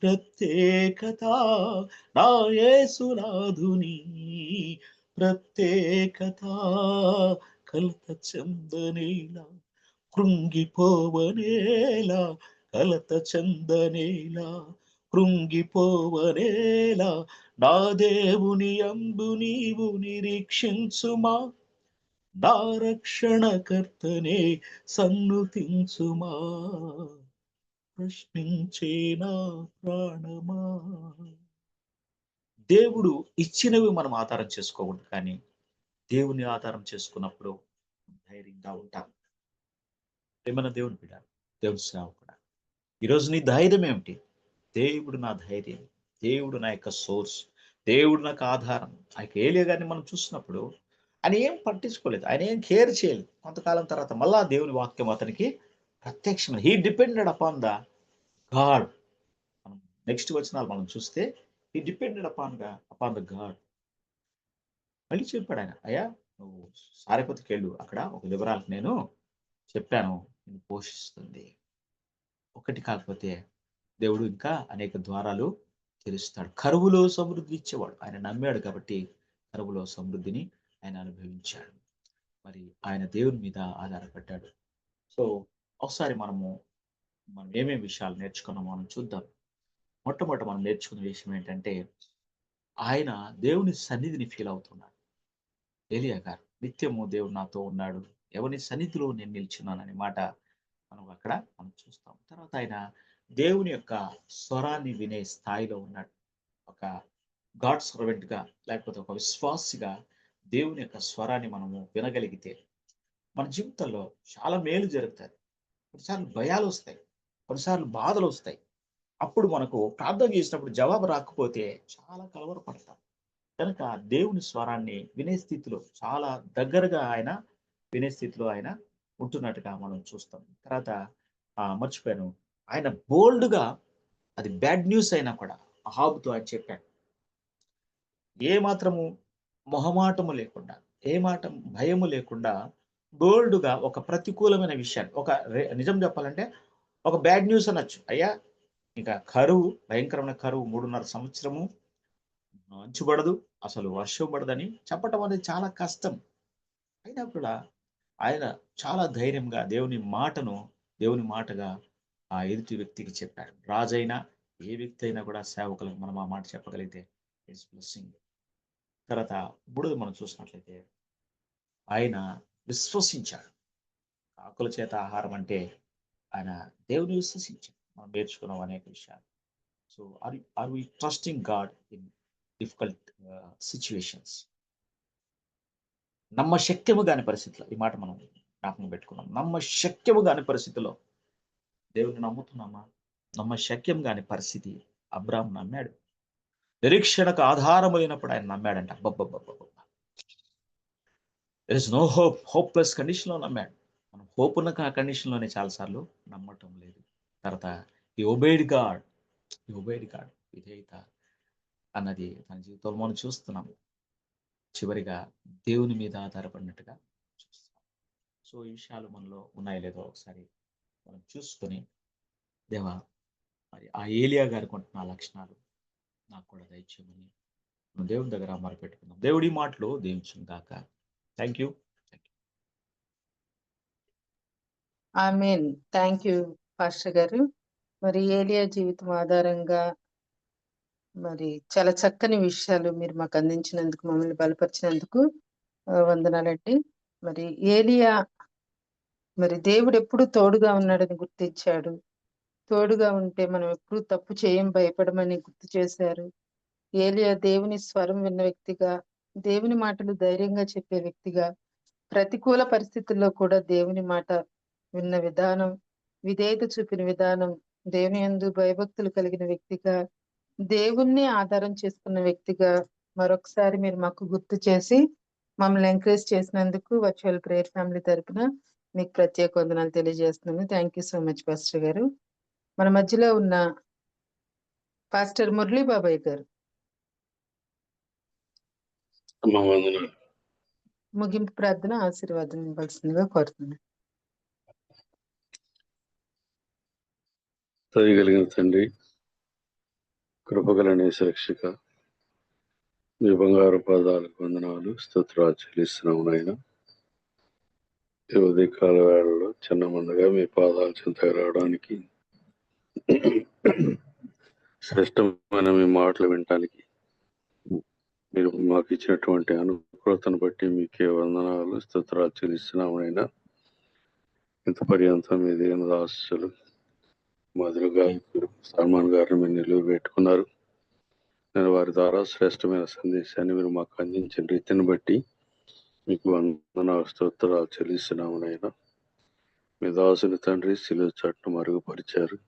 Speaker 4: ప్రత్యేకత, నా యేసునాథుని ప్రత్యేకత. కలత చెందనేలా, కృంగిపోవనేలా, కలత చెందనేలా, కృంగిపోవనేలా. నా దేవుని యందు నీవు నిరీక్షించుమా, నా రక్షణకర్తనే సన్నుతించుమా. ప్రశ్నించే నా ప్రాణమా. దేవుడు ఇచ్చినవి మనం ఆధారం చేసుకోకూడదు, కానీ దేవుని ఆధారం చేసుకున్నప్పుడు ధైర్యంగా ఉంటాం. ఏమన్నా దేవుని బిడ్డ, దేవుని సేవకుడా, ఈరోజు నీ ధైర్యం ఏమిటి? దేవుడు నా ధైర్యం, దేవుడు నా యొక్క సోర్స్, దేవుడు నాకు ఆధారం. ఆ యొక్క ఏలియా గారిని మనం చూసినప్పుడు ఆయన ఏం పట్టించుకోలేదు, ఆయన ఏం కేర్ చేయలేదు. కొంతకాలం తర్వాత మళ్ళా దేవుని వాక్యం అతనికి ప్రత్యక్షమైన. He depended upon the God. మనం నెక్స్ట్ వచనాలు మనం చూస్తే he depended upon the God. మళ్ళీ చెప్పాడు ఆయన, అయ్యా నువ్వు సారెపతికి వెళ్ళు, అక్కడ ఒక వివరాలకు నేను చెప్పాను, నేను పోషిస్తుంది. ఒకటి కాకపోతే దేవుడు ఇంకా అనేక ద్వారాలు తెరుస్తాడు. కరువులో సమృద్ధి ఇచ్చేవాడు. ఆయన నమ్మాడు కాబట్టి కరువులో సమృద్ధిని ఆయన అనుభవించాడు. మరి ఆయన దేవుని మీద ఆధారపడ్డాడు. సో ఒకసారి మనం ఏమేమి విషయాలు నేర్చుకున్నామో మనం చూద్దాం. మొట్టమొదట మనం నేర్చుకున్న విషయం ఏంటంటే, ఆయన దేవుని సన్నిధిని ఫీల్ అవుతున్నాడు. ఏలియా గారు నిత్యము దేవుడు నాతో ఉన్నాడు, ఎవరి సన్నిధిలో నేను నిల్చున్నాననే మాట మనం చూస్తాం. తర్వాత ఆయన దేవుని యొక్క స్వరాన్ని వినే స్థాయిలో ఉన్నాడు. ఒక గాడ్ సర్వెంట్ గా, లేకపోతే ఒక విశ్వాసిగా దేవుని యొక్క స్వరాన్ని మనము వినగలిగితే మన జీవితంలో చాలా మేలు జరుగుతుంది. కొన్నిసార్లు భయాలు వస్తాయి, కొన్నిసార్లు బాధలు వస్తాయి. అప్పుడు మనకు ప్రార్థన చేసినప్పుడు జవాబు రాకపోతే చాలా కలవరపడతాం. కనుక దేవుని స్వరాన్ని వినే స్థితిలో, చాలా దగ్గరగా ఆయన వినే స్థితిలో ఆయన ఉంటున్నట్టుగా మనం చూస్తాం. తర్వాత మర్చిపోయాను, ఆయన బోల్డ్గా, అది బ్యాడ్ న్యూస్ అయినా కూడా అహాబుతో ఆయన చెప్పాడు. ఏ మాత్రము మొహమాటము లేకుండా, ఏ మాట భయము లేకుండా బోల్డ్గా ఒక ప్రతికూలమైన విషయాన్ని, నిజం చెప్పాలంటే ఒక బ్యాడ్ న్యూస్ అనొచ్చు. అయ్యా ఇంకా కరువు, భయంకరమైన కరువు, 3.5 సంవత్సరము మంచుబడదు, అసలు వర్షం పడదని చెప్పటం అనేది చాలా కష్టం. అయినా కూడా ఆయన చాలా ధైర్యంగా దేవుని మాటగా ఆ ఎదుటి వ్యక్తికి చెప్పాడు. రాజైనా ఏ వ్యక్తి అయినా కూడా సేవకులకు మనం ఆ మాట చెప్పగలిగితే ఇట్స్ బ్లెస్సింగ్. తర్వాత బుడదు మనం చూసినట్లయితే ఆయన విశ్వసించాడు. ఆకుల చేత ఆహారం అంటే ఆయన దేవుని విశ్వసించాడు. మనం నేర్చుకున్నాం అనేక విషయాలు. So are we trusting God in difficult situations? నమ్మశక్యము కాని పరిస్థితిలో, ఈ మాట మనం జ్ఞాపకం పెట్టుకున్నాం. నమ్మశక్యము కాని పరిస్థితిలో దేవుని నమ్ముతున్నామా? నమ్మశక్యం కాని పరిస్థితి అబ్రాహాము నమ్మాడు. నిరీక్షణకు ఆధారము లేనప్పుడు ఆయన నమ్మాడంట. There is no hope, hopeless condition లో నమ్మాడు. మనం హోప్ ఉన్న కండిషన్ లోనే చాలాసార్లు నమ్మటం లేదు. తర్వాత ఈ ఒబేడ్ గాడ్ విధేయత అన్నది తన జీవితంలో మనం చూస్తున్నాము. చివరిగా దేవుని మీద ఆధారపడినట్టుగా చూస్తాం. సో ఈ విషయాలు మనలో ఉన్నాయో లేదో ఒకసారి మనం చూసుకొని, దేవా మరి ఆ ఏలియా గారికి ఉంటున్న లక్షణాలు నాకు కూడా దయచేయమని మనం దేవుని దగ్గర మొరపెట్టుకుందాం. దేవుడి మాటలు దీవించును గాక. Thank you.
Speaker 3: Amen. Thank you pastor గారు. మరి ఏలియా జీవితం ఆధారంగా మరి చాలా చక్కని విషయాలు మీరు మాకు అందించినందుకు, మమ్మల్ని బలపరిచినందుకు వందనాలండి. మరి ఏలియా మరి దేవుడు ఎప్పుడు తోడుగా ఉన్నాడని గుర్తించాడు. తోడుగా ఉంటే మనం ఎప్పుడు తప్పు చేయం, భయపడమని గుర్తు చేశారు. ఏలియా దేవుని స్వరం విన్న వ్యక్తిగా, దేవుని మాటలు ధైర్యంగా చెప్పే వ్యక్తిగా, ప్రతికూల పరిస్థితుల్లో కూడా దేవుని మాట విన్న విధానం, విధేయత చూపిన విధానం, దేవుని యందు భయభక్తులు కలిగిన వ్యక్తిగా, దేవుణ్ణి ఆధారం చేసుకున్న వ్యక్తిగా మరొకసారి మీరు మాకు గుర్తు చేసి మమ్మల్ని ఎంకరేజ్ చేసినందుకు వర్చువల్ ప్రేయర్ ఫ్యామిలీ తరపున మీకు ప్రత్యేక వందనాలు తెలియజేస్తున్నాను. Thank you so much pastor గారు. మన మధ్యలో ఉన్న పాస్టర్ మురళీ బాబాయ్ గారు ముగింపు ప్రార్థన ఆశీర్వాదం ఇవ్వాల్సిందిగా కోరుతున్నాను.
Speaker 6: కలిగిన తండ్రి, కృపగలనే సురక్షిక, మీ బంగారు పాదాలకు వందనాలు, స్తోత్రాలు చెల్లిస్తున్నాము నాయన. ఈ ఉదయకాల వేళలో చిన్న మందగా మీ పాదాలు చెంతగా రావడానికి, శ్రేష్టమైన మీ మాటలు వినటానికి మీరు మాకు ఇచ్చినటువంటి అనుకూలతను బట్టి మీకే వందనాలు, స్తోత్రాలు చెల్లిస్తున్నాము నాయన. ఇంత పర్యంతం మీ దేవుని దాసులు మధుర గాయకుడు సల్మాన్ గారిని మీరు నిలువ పెట్టుకున్నారు. నేను వారి ద్వారా శ్రేష్టమైన సందేశాన్ని మీరు మాకు అందించిన రీతిని బట్టి మీకు వందనాలు, స్తోత్రాలు చెల్లిస్తున్నాము నాయన. మీ దాసుని తండ్రి శిలువ చాటును మరుగుపరిచారు.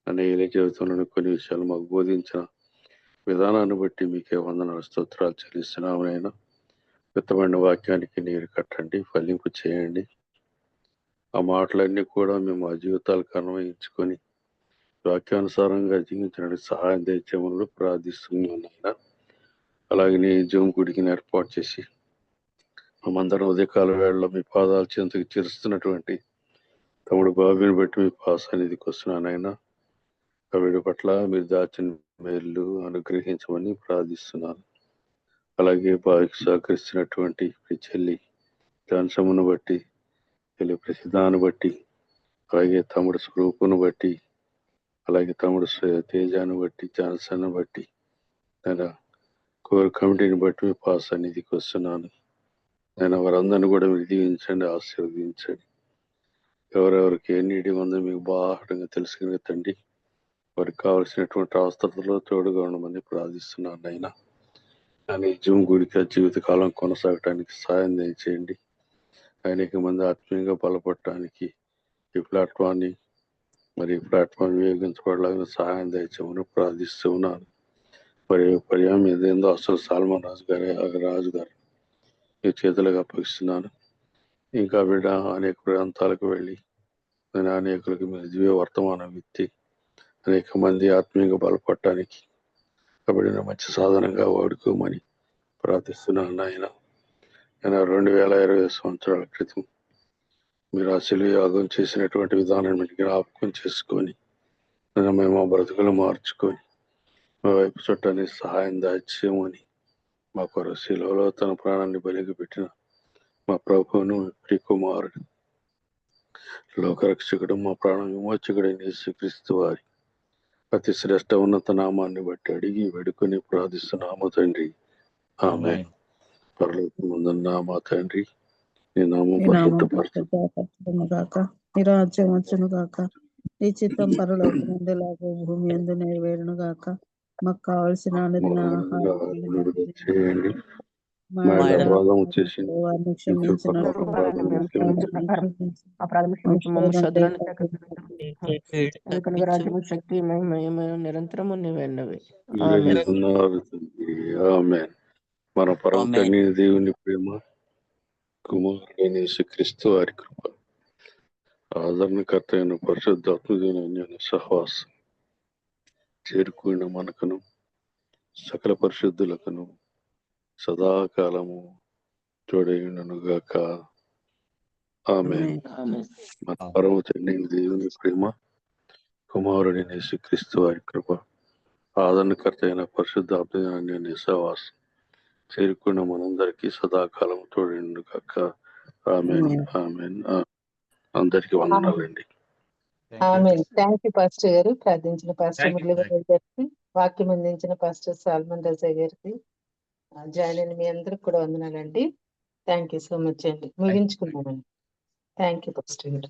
Speaker 6: అనేక జీవితంలోని కొన్ని విషయాలు మాకు బోధించిన విధానాన్ని బట్టి మీకే వందనాలు, స్తోత్రాలు చెల్లిస్తున్నాము నాయన. విత్తమైన వాక్యానికి నీరు కట్టండి, ఫలింపు చేయండి. ఆ మాటలన్నీ కూడా మేము మా జీవితాలకు అన్వయించుకొని వాక్యానుసారంగా జీవించడానికి సహాయం దయచేయమని ప్రార్థిస్తున్నాను నాయన. అలాగే నీ జూమ్ గుడికి ఏర్పాటు చేసి మేమందరం ఉదయకాల వేళలో మీ పాదాలు చెంతకు చేరుస్తున్నటువంటి తమ్ముడు బాబుని బట్టి మీ పాసానిధికి వస్తున్నానైనా. వీడి పట్ల మీరు దాచిన మేలు అనుగ్రహించమని ప్రార్థిస్తున్నాను. అలాగే బావికి సహకరిస్తున్నటువంటి ఈ చెల్లి జాన్సమ్ను బట్టి, చెల్లి ప్రసిద్ధాన్ని బట్టి, అలాగే తమ్ముడు స్వరూపును బట్టి, అలాగే తమ్ముడు తేజాను బట్టి, జాన్సన్ బట్టి, నేను కోర్ కమిటీని బట్టి మీ పాస్ సన్నిధికి వస్తున్నాను. నేను వారందరినీ కూడా మీరు దీవించండి, ఆశీర్వదించండి. ఎవరెవరికి ఏ నీటి ఉందో మీకు బాహటంగా తెలుసుకునే తండ్రి, వారికి కావలసినటువంటి అవసరతలో తోడుగా ఉండమని ప్రార్థిస్తున్నాను. అయినా కానీ జూమ్ గుడికి జీవితకాలం కొనసాగటానికి సాయం దయచేయండి. అనేక మంది ఆత్మీయంగా బలపడటానికి ఈ ప్లాట్ఫామ్ని మరి ఈ ప్లాట్ఫామ్ వినియోగించబడలాగా సహాయం దయచేయమని ప్రార్థిస్తూ ఉన్నాను. మరి పర్యాయం ఏదేందో అసలు సాల్మన్ రాజు గారు ఈ చేతులుగా అప్పగిస్తున్నాను. ఇంకా బిడ్డ అనేక ప్రాంతాలకు వెళ్ళి నేను అనేకులకు మీరు దివ్య వర్తమానం ఇచ్చి అనేక మంది ఆత్మీయంగా బలపడటానికి కాబట్టి మంచి సాధనంగా వాడుకోమని ప్రార్థిస్తున్నాను. ఆయన 2020 సంవత్సరాల క్రితం మీరు అసలు యాగం చేసినటువంటి విధానాన్ని మీరు జ్ఞాపకం చేసుకొని మేము మా బ్రతుకులు మార్చుకొని మా వైపు చుట్టానికి సహాయం దాచేయమని మా కొరకు శిలువలో తన ప్రాణాన్ని బలిగి పెట్టిన మా ప్రభువును ప్రియకుమారుడు లోకరక్షకుడు మా ప్రాణం విమోచకుడు యేసుక్రీస్తు వారి అతి శ్రేష్ట ఉన్నత నామాన్ని బట్టి అడిగి వేడుకొని ప్రార్థిస్తున్నాము తండ్రి. ఆమేన్. పరలోకమందున్న మా తండ్రి, నీ నామం
Speaker 7: పరిశుద్ధపరచును గాక, నీ రాజ్యం వచ్చును గాక, నీ చిత్తం పరలోకమందులాగా భూమి యందు నెరవేరును గాక. మాకు కావలసిన అనుదిన ఆహారం
Speaker 6: చేయండి.
Speaker 7: మా
Speaker 6: మా
Speaker 1: మా
Speaker 6: అపరాధం చేసి
Speaker 7: వారిని క్షమించినట్టు
Speaker 8: ఎందుకనగా రాజ్యము శక్తి మహిమ నిరంతరము నీవైనవి.
Speaker 6: ఆమేన్. మన పరమ తండ్రి దేవుని ప్రేమ, కుమారుడైన యేసుక్రీస్తు వారి కృప, ఆదరణకర్త అయిన పరిశుద్ధాత్మ దేవుని సహవాసం చేరుకున్న మనకును సకల పరిశుద్ధులకును సదాకాలము తోడైనగాక. ఆమేన్. మన పరమ తండ్రి దేవుని ప్రేమ, కుమారుడైన యేసుక్రీస్తు వారి కృప, ఆదరణకర్త అయిన పరిశుద్ధాత్మ దేవుని సహవాసం చేరుకున్న మనందరికీ సదాకాలం తోడైనగాక. ఆమేన్. ఆమేన్. అందరికి వందనాలండి.
Speaker 3: ఆమేన్. థ్యాంక్ యూ పాస్టర్ గారు. ప్రార్థించిన పాస్టర్ మురళీధర్ గారికి, వాక్యం అందించిన పాస్టర్ సాల్మన్ రజా గారికి, జాయిన్ అయిన మీ అందరికి కూడా వందనాలండి. థ్యాంక్ యూ సో మచ్ అండి. ముగించుకున్నామండి. థ్యాంక్ యూ పాస్టర్ గారు.